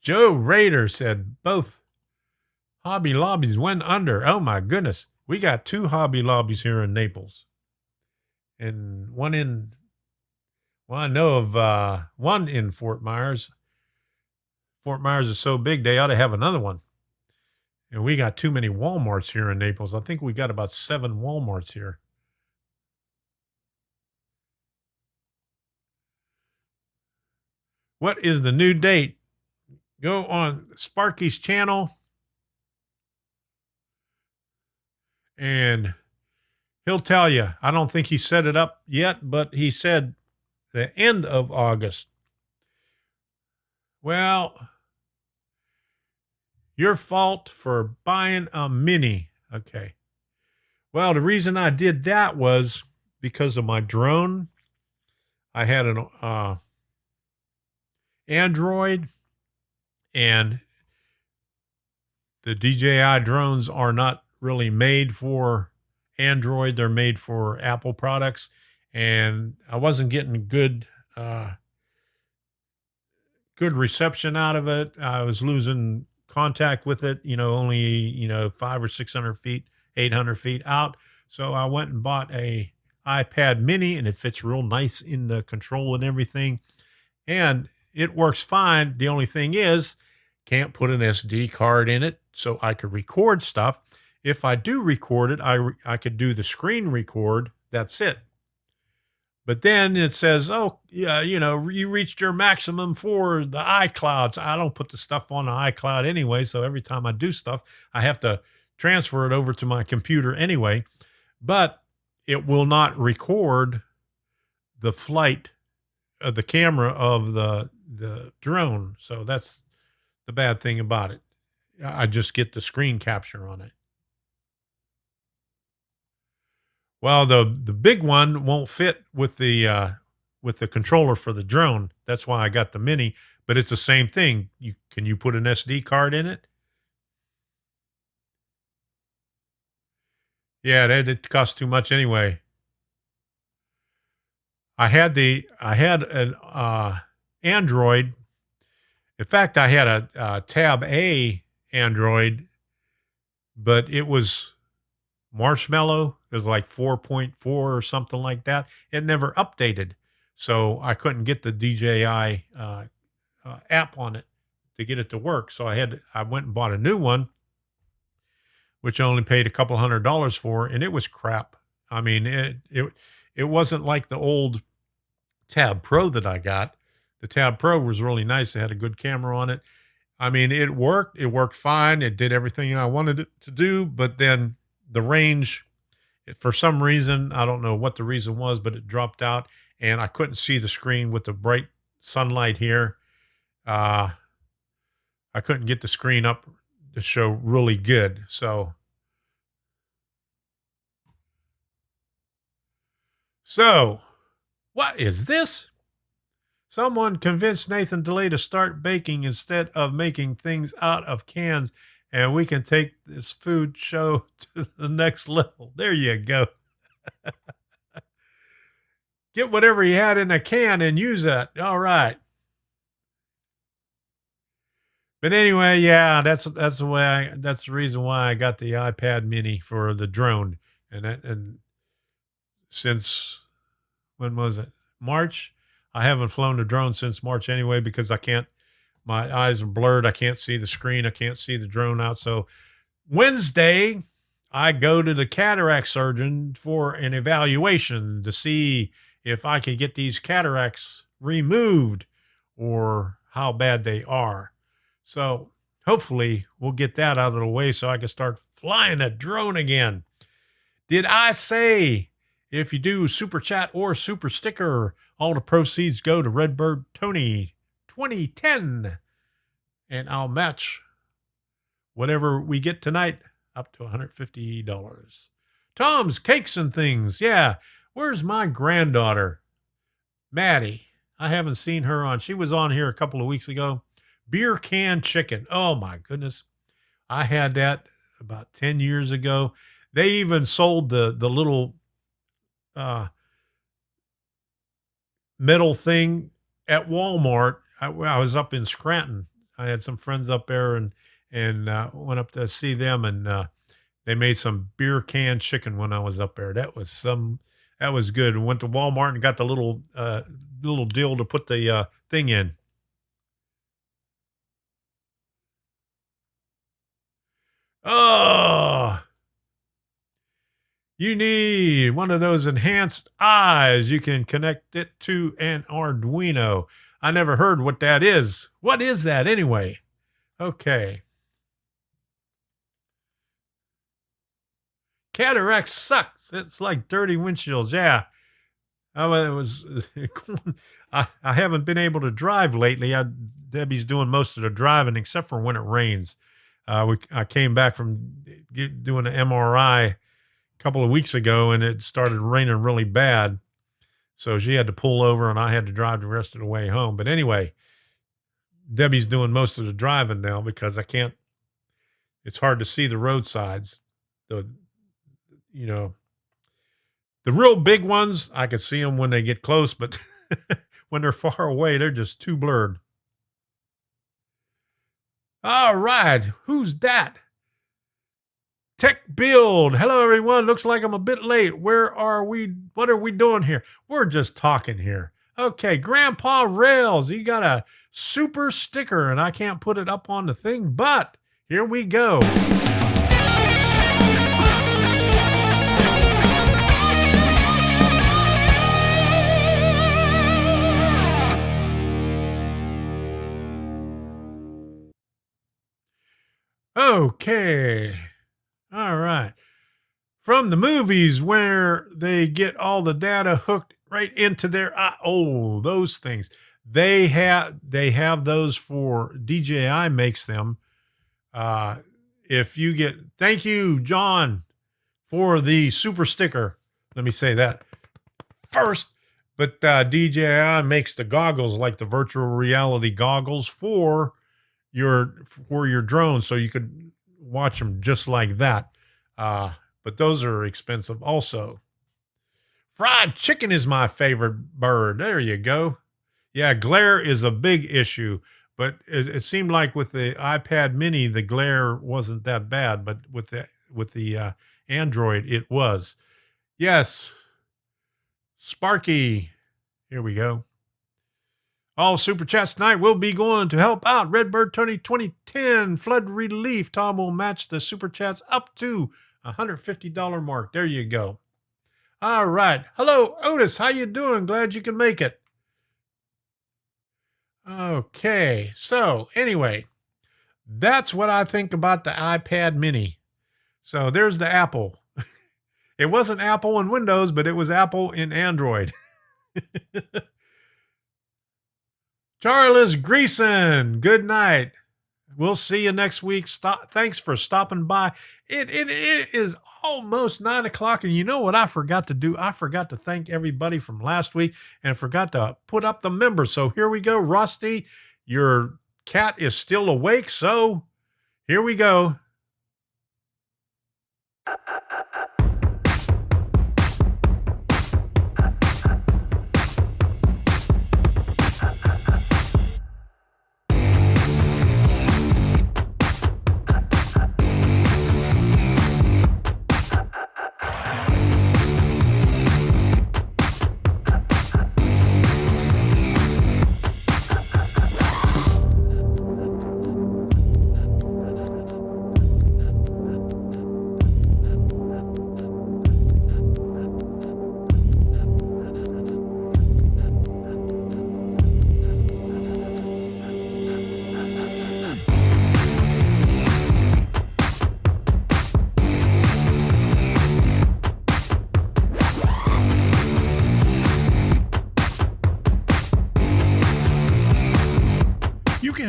Joe Rader said both Hobby Lobbies went under. Oh my goodness. We got 2 Hobby Lobbies here in Naples. And I know of one in Fort Myers. Fort Myers is so big, they ought to have another one. And we got too many Walmarts here in Naples. I think we got about 7 Walmarts here. What is the new date? Go on Sparky's channel and he'll tell you. I don't think he set it up yet, but he said the end of August. Well, your fault for buying a mini. Okay. Well, the reason I did that was because of my drone. I had an Android, and the DJI drones are not really made for Android. They're made for Apple products, and I wasn't getting good reception out of it. I was losing contact with it, only 500 or 600 feet, 800 feet out. So I went and bought a iPad mini, and it fits real nice in the control and everything. And it works fine. The only thing is, can't put an SD card in it so I could record stuff. If I do record it, I could do the screen record. That's it. But then it says, oh, yeah, you reached your maximum for the iClouds. I don't put the stuff on the iCloud anyway. So every time I do stuff, I have to transfer it over to my computer anyway. But it will not record the flight of the camera of the drone. So that's the bad thing about it. I just get the screen capture on it. Well, the big one won't fit with the controller for the drone. That's why I got the mini, but it's the same thing. Can you put an SD card in it? Yeah, it costs too much anyway. I had an Android. In fact, I had a Tab A Android, but it was Marshmallow. It was like 4.4 or something like that. It never updated, so I couldn't get the DJI app on it to get it to work. So I went and bought a new one, which I only paid a couple $100 for, and it was crap. I mean, it wasn't like the old Tab Pro that I got. The Tab Pro was really nice. It had a good camera on it. I mean, it worked. It worked fine. It did everything I wanted it to do, but then the range, for some reason, I don't know what the reason was, but it dropped out, and I couldn't see the screen with the bright sunlight here. I couldn't get the screen up to show really good. So what is this? Someone convinced Nathan DeLay to start baking instead of making things out of cans, and we can take this food show to the next level. There you go. Get whatever you had in a can and use that. All right. But anyway, yeah, that's the reason why I got the iPad mini for the drone. And since, when was it? March. I haven't flown a drone since March anyway, because my eyes are blurred. I can't see the screen. I can't see the drone out. So Wednesday, I go to the cataract surgeon for an evaluation to see if I can get these cataracts removed or how bad they are. So hopefully we'll get that out of the way so I can start flying a drone again. Did I say if you do super chat or super sticker, all the proceeds go to Redbird Tony 2010, and I'll match whatever we get tonight up to $150. Tom's Cakes and Things. Yeah. Where's my granddaughter, Maddie? I haven't seen her on. She was on here a couple of weeks ago. Beer can chicken. Oh my goodness. I had that about 10 years ago. They even sold the little metal thing at Walmart. I was up in Scranton. I had some friends up there and went up to see them, and they made some beer can chicken when I was up there. That was good. Went to Walmart and got the little deal to put the thing in. Oh, you need one of those enhanced eyes. You can connect it to an Arduino. I never heard what that is. What is that anyway? Okay. Cataracts sucks. It's like dirty windshields. Yeah. I haven't been able to drive lately. Debbie's doing most of the driving except for when it rains. I came back from doing an MRI a couple of weeks ago, and it started raining really bad. So she had to pull over, and I had to drive the rest of the way home. But anyway, Debbie's doing most of the driving now because it's hard to see the roadsides. The real big ones, I can see them when they get close, but when they're far away, they're just too blurred. All right, who's that? Tech Build. Hello, everyone. Looks like I'm a bit late. Where are we? What are we doing here? We're just talking here. Okay, Grandpa Rails. You got a super sticker, and I can't put it up on the thing, but here we go. Okay. All right. From the movies where they get all the data hooked right into their those things. They have those for DJI makes them. If you get, thank you, John, for the super sticker. Let me say that first. But DJI makes the goggles, like the virtual reality goggles for your drone, so you could watch them just like that. But those are expensive also. Fried chicken is my favorite bird. There you go. Yeah, glare is a big issue, but it seemed like with the iPad mini, the glare wasn't that bad, but with the Android, it was. Yes. Sparky. Here we go. All super chats tonight will be going to help out Redbird Tony 2010 flood relief. Tom will match the super chats up to $150 mark. There you go. All right. Hello, Otis. How you doing? Glad you can make it. Okay. So anyway, that's what I think about the iPad mini. So there's the Apple. It wasn't Apple in Windows, but it was Apple in Android. Charles Greason, good night. We'll see you next week. Thanks for stopping by. It is almost 9 o'clock, and you know what I forgot to do? I forgot to thank everybody from last week and forgot to put up the members. So here we go. Rusty, your cat is still awake, so here we go.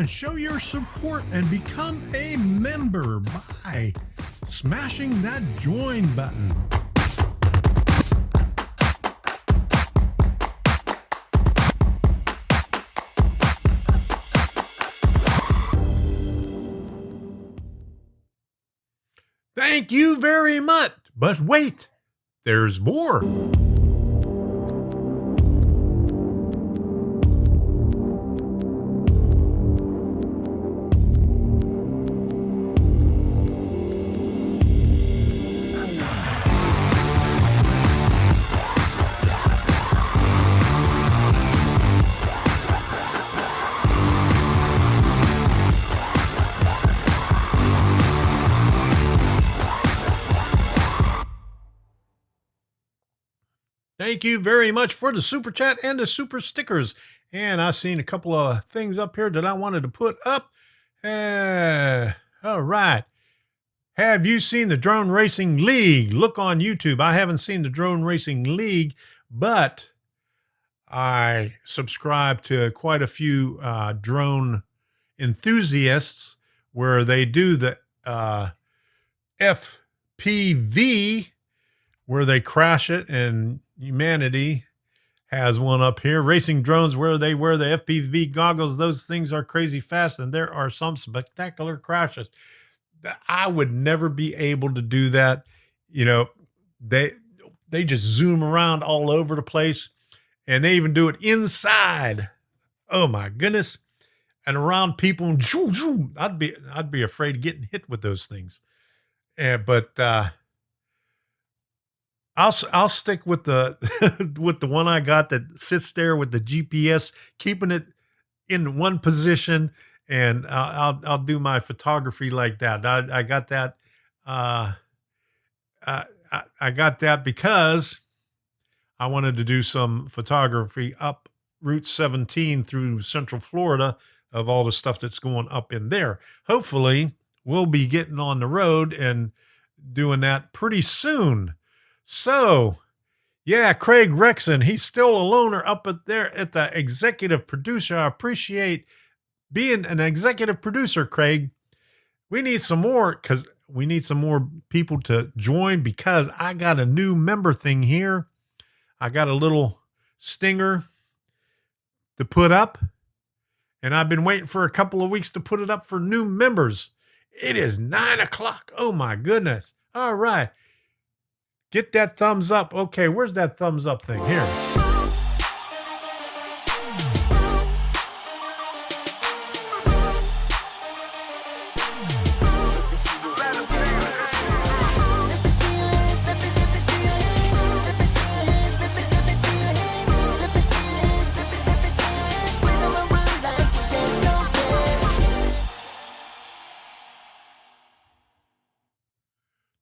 Show your support and become a member by smashing that join button. Thank you very much. But wait, there's more. Thank you very much for the super chat and the super stickers. And I seen a couple of things up here that I wanted to put up. All right. Have you seen the Drone Racing League? Look on YouTube. I haven't seen the Drone Racing League, but I subscribe to quite a few drone enthusiasts where they do the FPV, where they crash it, and Humanity has one up here. Racing drones where they wear the FPV goggles. Those things are crazy fast, and there are some spectacular crashes. I would never be able to do that. You know, they just zoom around all over the place, and they even do it inside. Oh my goodness. And around people, and I'd be afraid of getting hit with those things. But I'll stick with the with the one I got that sits there with the GPS, keeping it in one position, and I'll do my photography like that. I got that. I got that because I wanted to do some photography up Route 17 through Central Florida of all the stuff that's going up in there. Hopefully, we'll be getting on the road and doing that pretty soon. So, yeah, Craig Rexon, he's still a loner up at there at the executive producer. I appreciate being an executive producer, Craig. We need some more people to join because I got a new member thing here. I got a little stinger to put up, and I've been waiting for a couple of weeks to put it up for new members. It is 9 o'clock. Oh my goodness. All right. Get that thumbs up. Okay, where's that thumbs up thing? Here.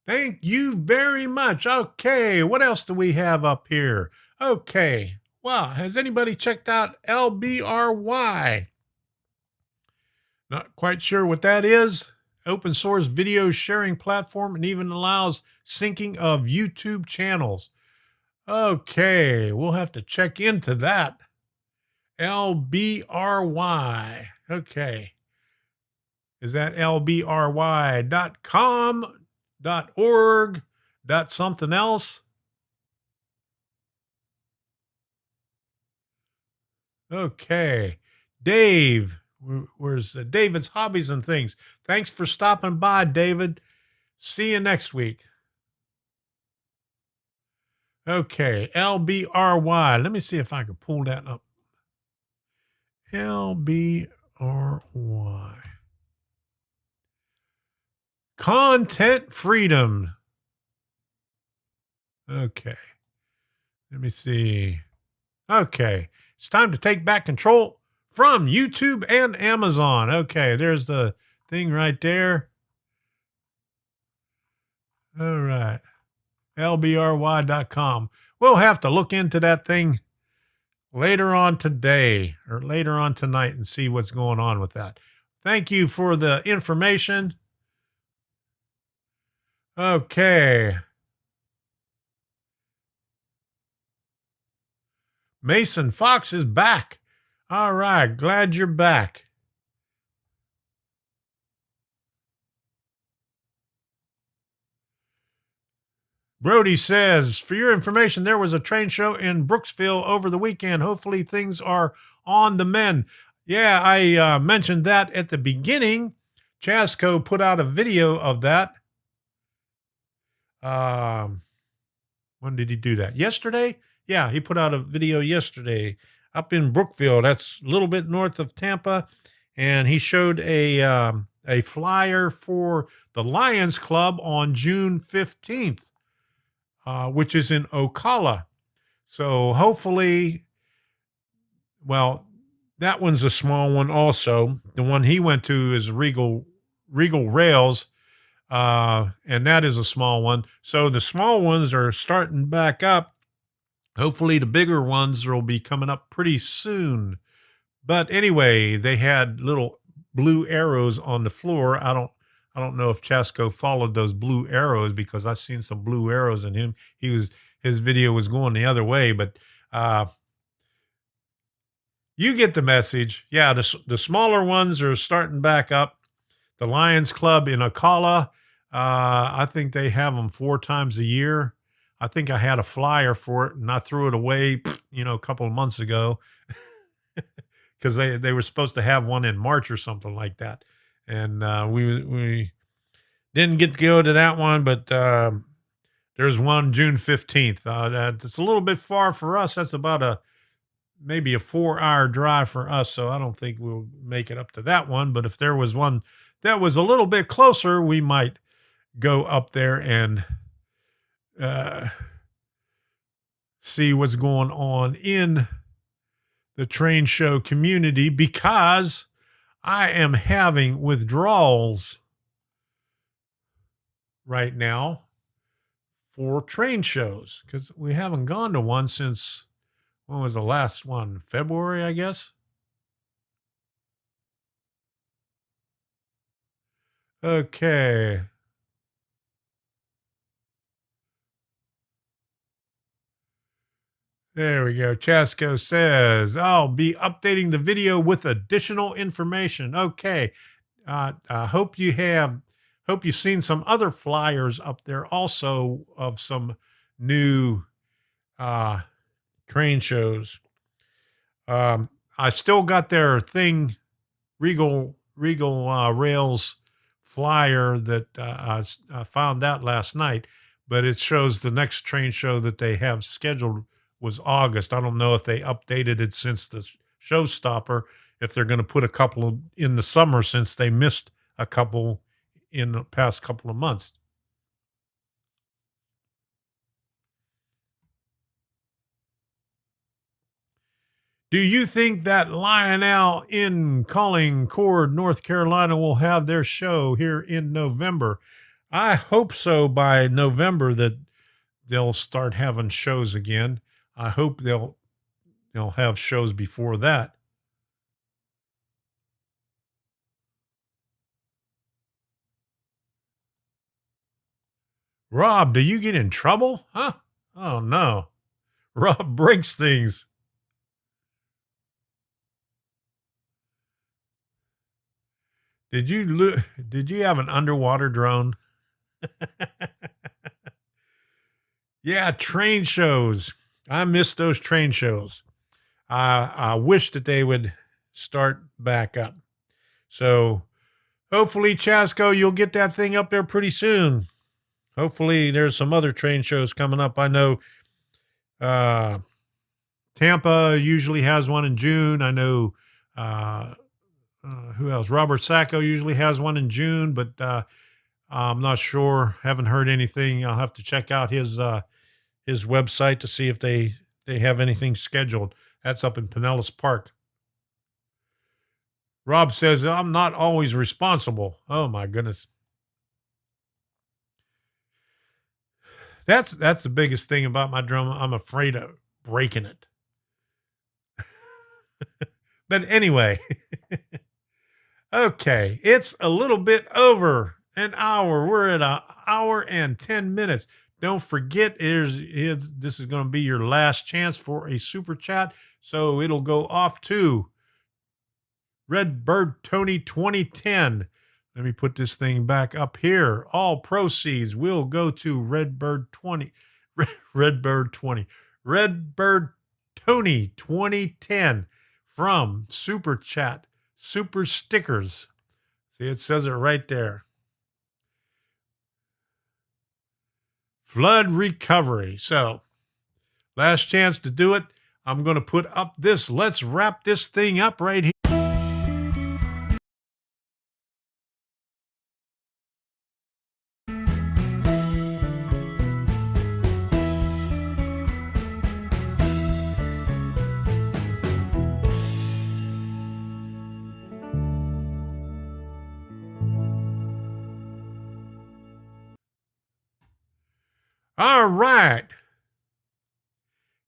Thank you very much. Okay, what else do we have up here? Okay, wow, has anybody checked out LBRY? Not quite sure what that is. Open source video sharing platform and even allows syncing of YouTube channels. Okay, we'll have to check into that. LBRY. Okay. Is that lbry.com? .org, something else. Okay, Dave, where's David's Hobbies and Things? Thanks for stopping by, David. See you next week. Okay, LBRY. Let me see if I can pull that up. LBRY. Content freedom. Okay. Let me see. Okay. It's time to take back control from YouTube and Amazon. Okay. There's the thing right there. All right. LBRY.com. We'll have to look into that thing later on today or later on tonight and see what's going on with that. Thank you for the information. Okay. Mason Fox is back. All right. Glad you're back. Brody says, for your information, there was a train show in Brooksville over the weekend. Hopefully things are on the mend. Yeah, I mentioned that at the beginning. Chasco put out a video of that. When did he do that? Yesterday? Yeah, he put out a video yesterday up in Brookville. That's a little bit north of Tampa. And he showed a flyer for the Lions Club on June 15th, which is in Ocala. So hopefully, well, that one's a small one also. The one he went to is Regal Rails. And that is a small one. So the small ones are starting back up. Hopefully the bigger ones will be coming up pretty soon. But anyway, they had little blue arrows on the floor. I don't know if Chasco followed those blue arrows, because I seen some blue arrows in him. His video was going the other way, but you get the message. Yeah, the smaller ones are starting back up. The Lions Club in Ocala, I think they have them 4 times a year. I think I had a flyer for it and I threw it away, a couple of months ago, because they were supposed to have one in March or something like that, and we didn't get to go to that one, but there's one June 15th. It's a little bit far for us. That's about maybe a 4-hour drive for us, so I don't think we'll make it up to that one. But if there was one that was a little bit closer, we might go up there and see what's going on in the train show community, because I am having withdrawals right now for train shows, because we haven't gone to one since, when was the last one? February, I guess. Okay. There we go. Chasco says, I'll be updating the video with additional information. Okay. Hope you've seen some other flyers up there also of some new train shows. I still got their thing, Regal Rails flyer that I found out last night, but it shows the next train show that they have scheduled was August. I don't know if they updated it since the showstopper, if they're going to put a couple in the summer, since they missed a couple in the past couple of months. Do you think that Lionel in Collingcord, North Carolina, will have their show here in November? I hope so. By November that they'll start having shows again. I hope they'll have shows before that. Rob, do you get in trouble? Huh? Oh no. Rob breaks things. Did you have an underwater drone? Yeah, train shows. I miss those train shows. I wish that they would start back up. So hopefully, Chasco, you'll get that thing up there pretty soon. Hopefully there's some other train shows coming up. I know Tampa usually has one in June. I know who else? Robert Sacco usually has one in June, but I'm not sure. Haven't heard anything. I'll have to check out his website to see if they have anything scheduled. That's up in Pinellas Park. Rob says, I'm not always responsible. Oh my goodness. That's the biggest thing about my drum. I'm afraid of breaking it. But anyway, okay, it's a little bit over an hour. We're at an hour and 10 minutes. Don't forget, this is going to be your last chance for a super chat. So it'll go off to Redbird Tony 2010. Let me put this thing back up here. All proceeds will go to Redbird Tony 2010 from Super Chat, Super Stickers. See, it says it right there. Flood recovery. So, last chance to do it. I'm going to put up this. Let's wrap this thing up right here. All right.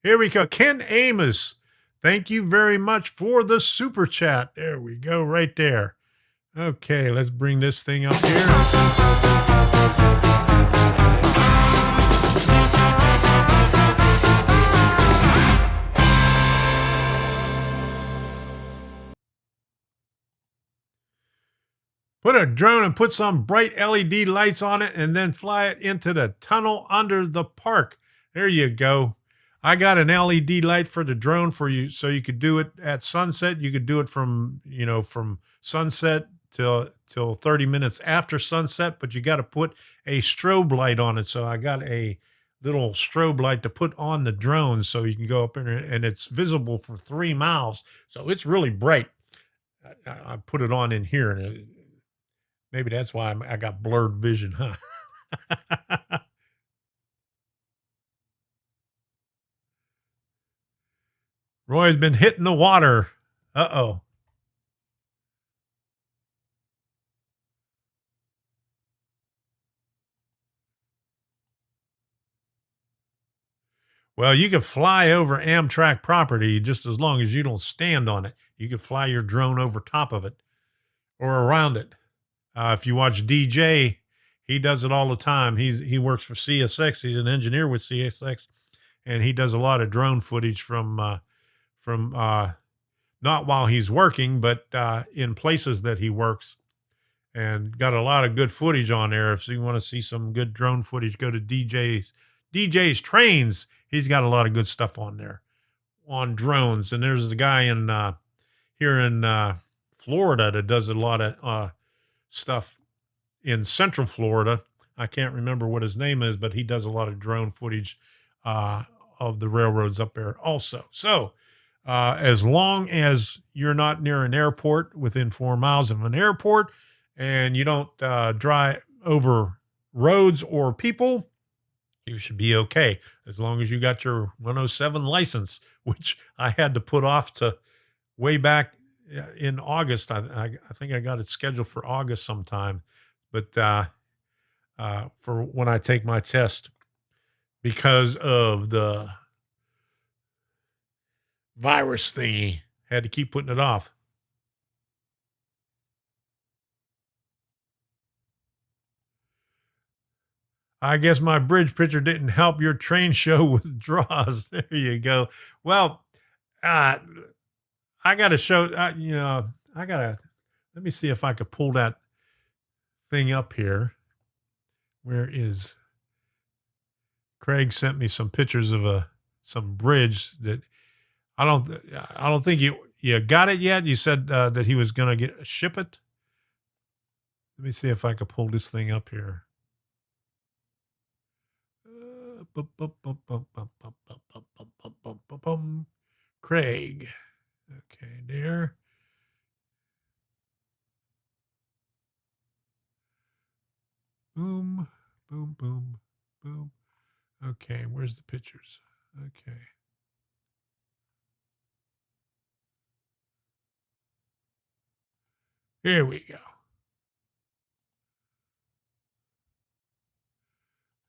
Here we go. Ken Amos. Thank you very much for the super chat. There we go, right there. Okay, let's bring this thing up here. Put a drone and put some bright LED lights on it and then fly it into the tunnel under the park. There you go. I got an LED light for the drone for you so you could do it at sunset. You could do it from, from sunset till 30 minutes after sunset, but you got to put a strobe light on it. So I got a little strobe light to put on the drone so you can go up in and it's visible for 3 miles. So it's really bright. I put it on in here and maybe that's why I got blurred vision, huh? Roy's been hitting the water. Uh-oh. Well, you can fly over Amtrak property just as long as you don't stand on it. You can fly your drone over top of it or around it. If you watch DJ, he does it all the time. He works for CSX. He's an engineer with CSX, and he does a lot of drone footage from not while he's working, but in places that he works, and got a lot of good footage on there. If you want to see some good drone footage, go to DJ's Trains. He's got a lot of good stuff on there on drones. And there's a guy in here in Florida that does a lot of stuff in Central Florida. I can't remember what his name is, but he does a lot of drone footage of the railroads up there also. So as long as you're not near an airport, within 4 miles of an airport, and you don't drive over roads or people, you should be okay. As long as you got your 107 license, which I had to put off to way back in August. I think I got it scheduled for August sometime, but for when I take my test, because of the virus thingy, had to keep putting it off. I guess my bridge picture didn't help your train show withdraws. There you go. Well, I got to show, let me see if I could pull that thing up here. Where is, Craig sent me some pictures of some bridge that I don't think you got it yet. You said that he was going to ship it. Let me see if I could pull this thing up here. Craig. Okay, there. Boom, boom, boom, boom. Okay, where's the pictures? Okay. Here we go.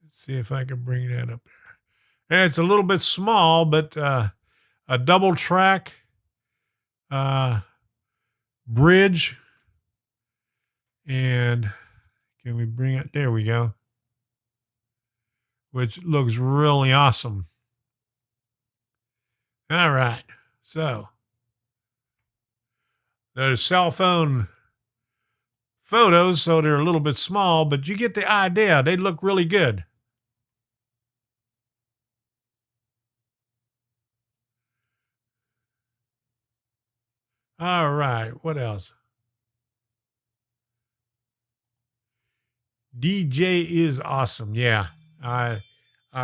Let's see if I can bring that up there. And it's a little bit small, but a double track bridge. And can we bring it? There we go. Which looks really awesome. All right. So those cell phone photos, so they're a little bit small, but you get the idea. They look really good. All right. What else? DJ is awesome. Yeah. I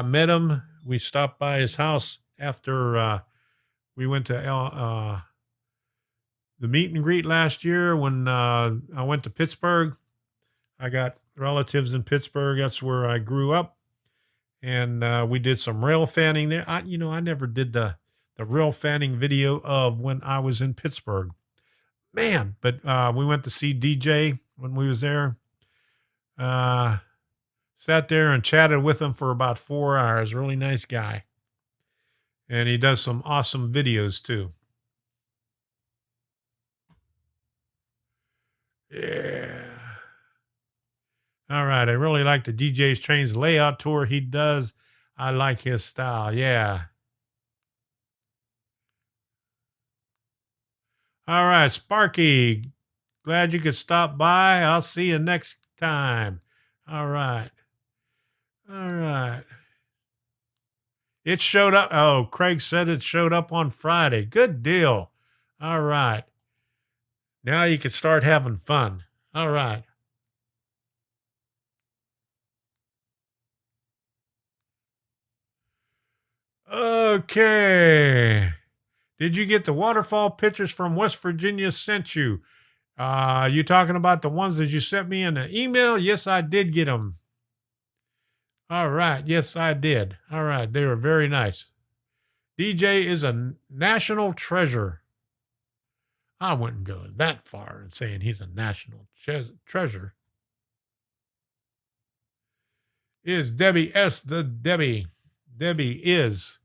met him. We stopped by his house after we went to the meet and greet last year when I went to Pittsburgh. I got relatives in Pittsburgh. That's where I grew up. And we did some rail fanning there. I never did the rail fanning video of when I was in Pittsburgh. Man, but we went to see DJ when we was there. Sat there and chatted with him for about 4 hours. Really nice guy. And he does some awesome videos too. Yeah. All right. I really like the DJ's Trains layout tour he does. I like his style. Yeah. All right, Sparky. Glad you could stop by. I'll see you next time. All right. All right. It showed up. Oh, Craig said it showed up on Friday. Good deal. All right. Now you can start having fun. All right. Okay. Did you get the waterfall pictures from West Virginia sent you? You talking about the ones that you sent me in the email? Yes, I did get them. All right. Yes, I did. All right. They were very nice. DJ is a national treasure. I wouldn't go that far in saying he's a national treasure. Is Debbie S. the Debbie? Debbie is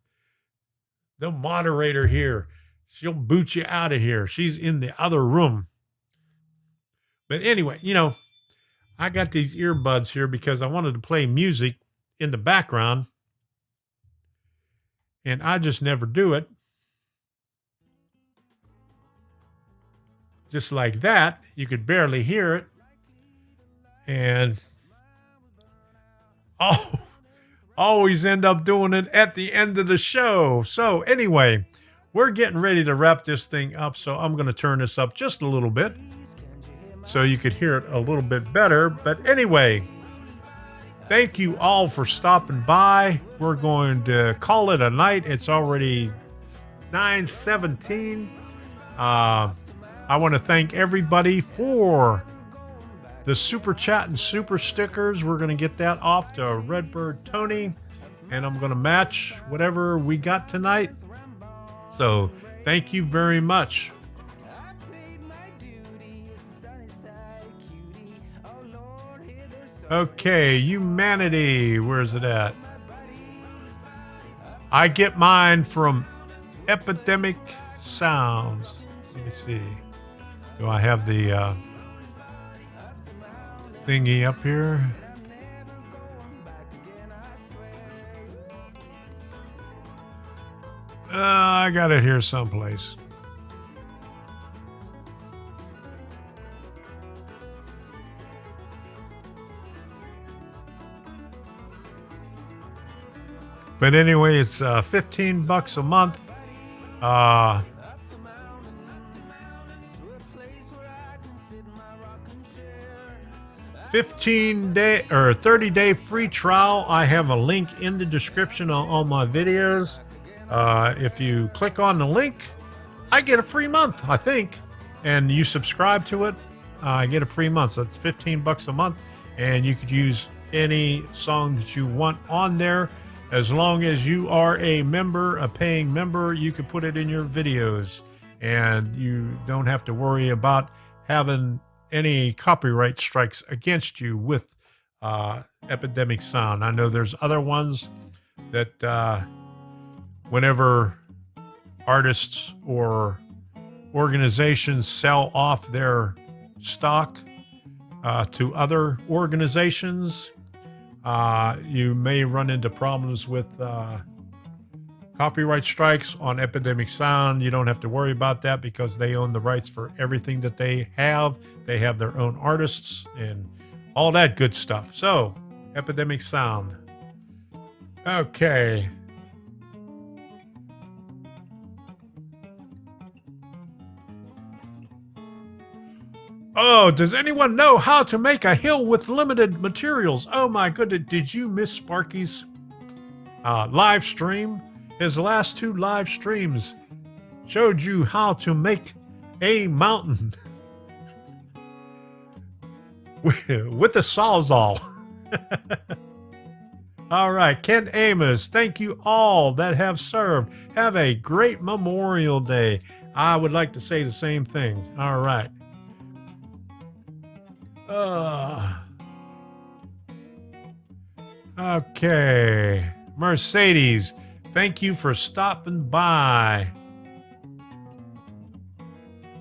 the moderator here. She'll boot you out of here. She's in the other room. But anyway, I got these earbuds here because I wanted to play music in the background. And I just never do it. Just like that. You could barely hear it. And always end up doing it at the end of the show. So anyway, we're getting ready to wrap this thing up. So I'm going to turn this up just a little bit so you could hear it a little bit better. But anyway, thank you all for stopping by. We're going to call it a night. It's already 9:17. I want to thank everybody for the super chat and super stickers. We're going to get that off to Redbird Tony, and I'm going to match whatever we got tonight. So thank you very much. Okay, Humanity, where's it at? I get mine from Epidemic Sounds. Let me see. Do I have the thingy up here? I got it here someplace. But anyway, it's $15 a month. 15-day or 30-day free trial. I have a link in the description on all my videos. If you click on the link, I get a free month, I think. And you subscribe to it, I get a free month. So it's $15 a month. And you could use any song that you want on there. As long as you are a member, a paying member, you can put it in your videos. And you don't have to worry about having any copyright strikes against you with Epidemic Sound. I know there's other ones that whenever artists or organizations sell off their stock to other organizations, you may run into problems with copyright strikes on Epidemic Sound. You don't have to worry about that because they own the rights for everything that they have. They have their own artists and all that good stuff. So, Epidemic Sound. Okay. Oh, does anyone know how to make a hill with limited materials? Oh my goodness, did you miss Sparky's live stream? His last two live streams showed you how to make a mountain with the Sawzall. All right, Ken Amos, thank you all that have served. Have a great Memorial Day. I would like to say the same thing. All right. Okay. Mercedes, Thank you for stopping by.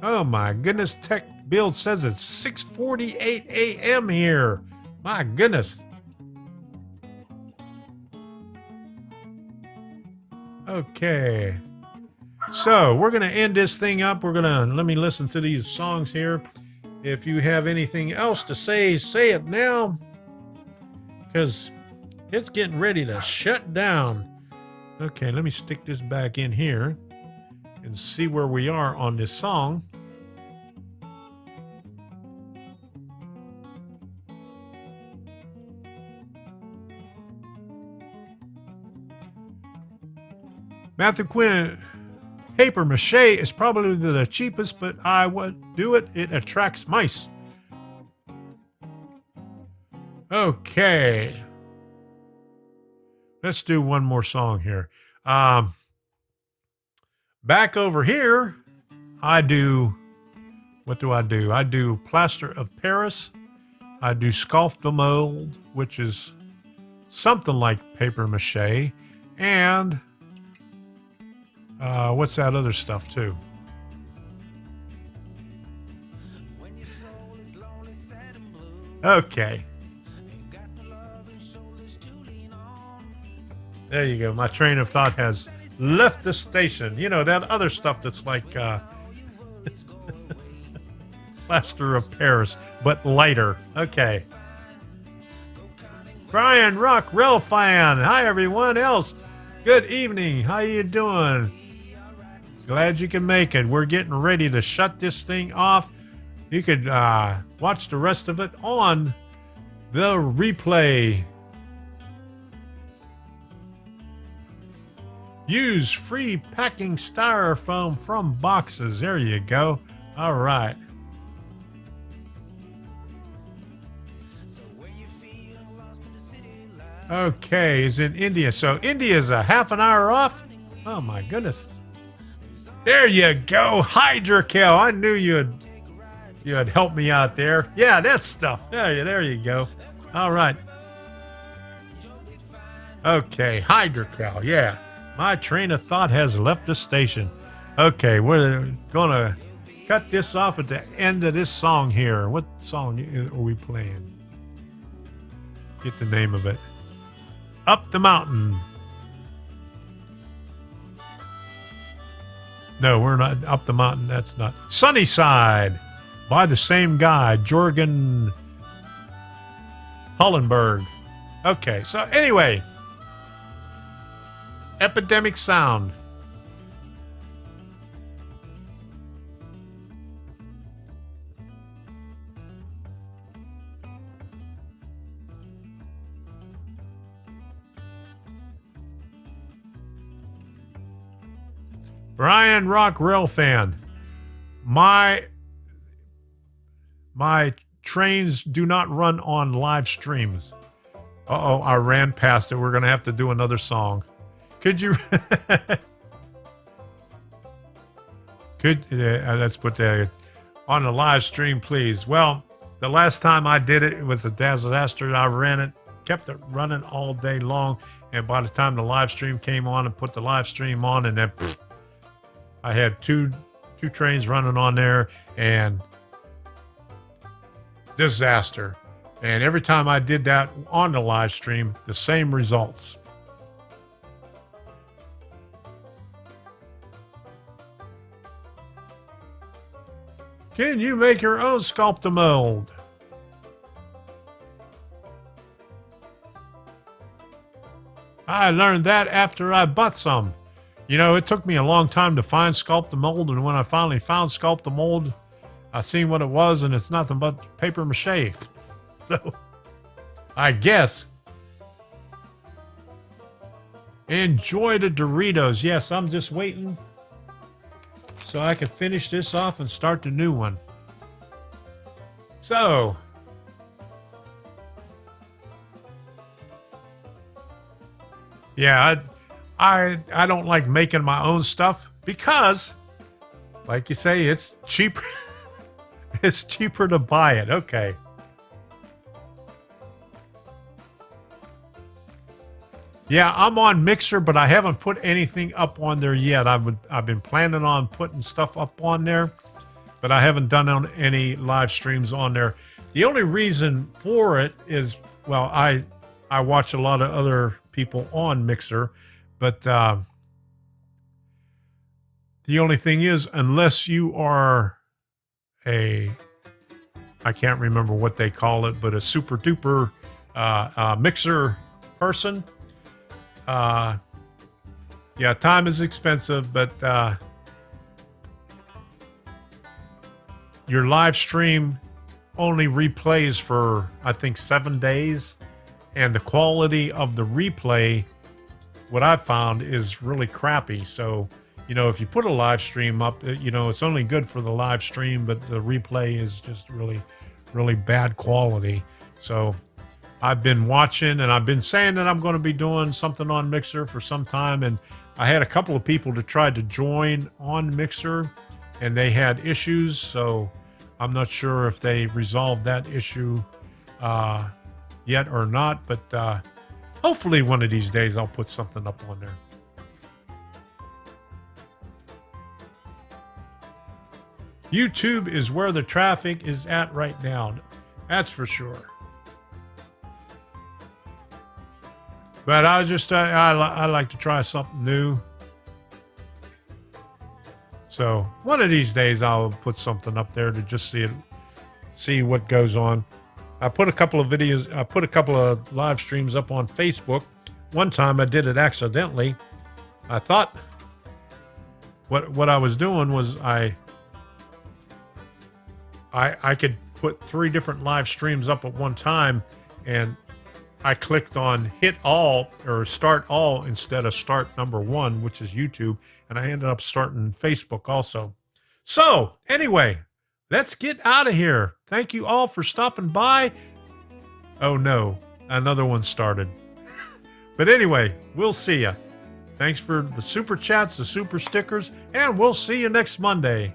Oh my goodness, Tech Build says it's 6:48 a.m. here. My goodness. Okay. So we're going to end this thing up. Let me listen to these songs here. If you have anything else to say, say it now. Because it's getting ready to shut down. Okay, let me stick this back in here and see where we are on this song. Matthew Quinn, paper mache is probably the cheapest, but I would do it. It attracts mice. Okay. Let's do one more song here. Back over here, I do, what do? I do plaster of Paris. I do sculpt mold, which is something like paper mache. And what's that other stuff too? Okay. There you go. My train of thought has left the station. You know, that other stuff that's like plaster of Paris, but lighter. Okay. Brian Rock, Rail Fan. Hi, everyone else. Good evening. How you doing? Glad you can make it. We're getting ready to shut this thing off. You could watch the rest of it on the replay. Use free packing styrofoam from boxes. There you go. All right. Okay, is in India. So India's a half an hour off? Oh my goodness. There you go. Hydrocal. I knew you'd help me out there. Yeah, that stuff. There you go. All right. Okay, Hydrocal. Yeah. My train of thought has left the station. Okay, we're going to cut this off at the end of this song here. What song are we playing? Get the name of it. Up the Mountain. No, we're not Up the Mountain. That's not. Sunnyside by the same guy, Jorgen Hollenberg. Okay, so anyway. Epidemic Sound. Brian Rock Rail Fan. My trains do not run on live streams. Uh-oh, I ran past it. We're going to have to do another song. Could you? Let's put that on the live stream, please. Well, the last time I did it, it was a disaster. I ran it, kept it running all day long, and by the time the live stream came on and put the live stream on, and then I had two trains running on there, and disaster. And every time I did that on the live stream, the same results. Can you make your own sculpt-a-mold? I learned that after I bought some. You know, it took me a long time to find sculpt-a-mold, and when I finally found sculpt-a-mold, I seen what it was, and it's nothing but paper mache. So, I guess. Enjoy the Doritos. Yes, I'm just waiting so I can finish this off and start the new one. So, yeah, I don't like making my own stuff because, like you say, it's cheaper. It's cheaper to buy it. Okay. Yeah, I'm on Mixer, but I haven't put anything up on there yet. I've been planning on putting stuff up on there, but I haven't done any live streams on there. The only reason for it is, well, I watch a lot of other people on Mixer, but the only thing is, unless you are I can't remember what they call it, but a super duper Mixer person. Yeah, time is expensive, but your live stream only replays for, I think, 7 days. And the quality of the replay, what I've found, is really crappy. So, you know, if you put a live stream up, you know, it's only good for the live stream, but the replay is just really, really bad quality. So I've been watching, and I've been saying that I'm going to be doing something on Mixer for some time. And I had a couple of people that tried to join on Mixer, and they had issues. So I'm not sure if they resolved that issue yet or not. But hopefully one of these days I'll put something up on there. YouTube is where the traffic is at right now. That's for sure. But I just, I like to try something new. So one of these days I'll put something up there to just see what goes on. I put a couple of videos, I put a couple of live streams up on Facebook. One time I did it accidentally. I thought what I was doing was I could put 3 different live streams up at one time, and I clicked on hit all or start all instead of start number 1, which is YouTube, and I ended up starting Facebook also. So anyway, let's get out of here. Thank you all for stopping by. Oh no, another one started. But anyway, we'll see ya. Thanks for the super chats, the super stickers, and we'll see you next Monday.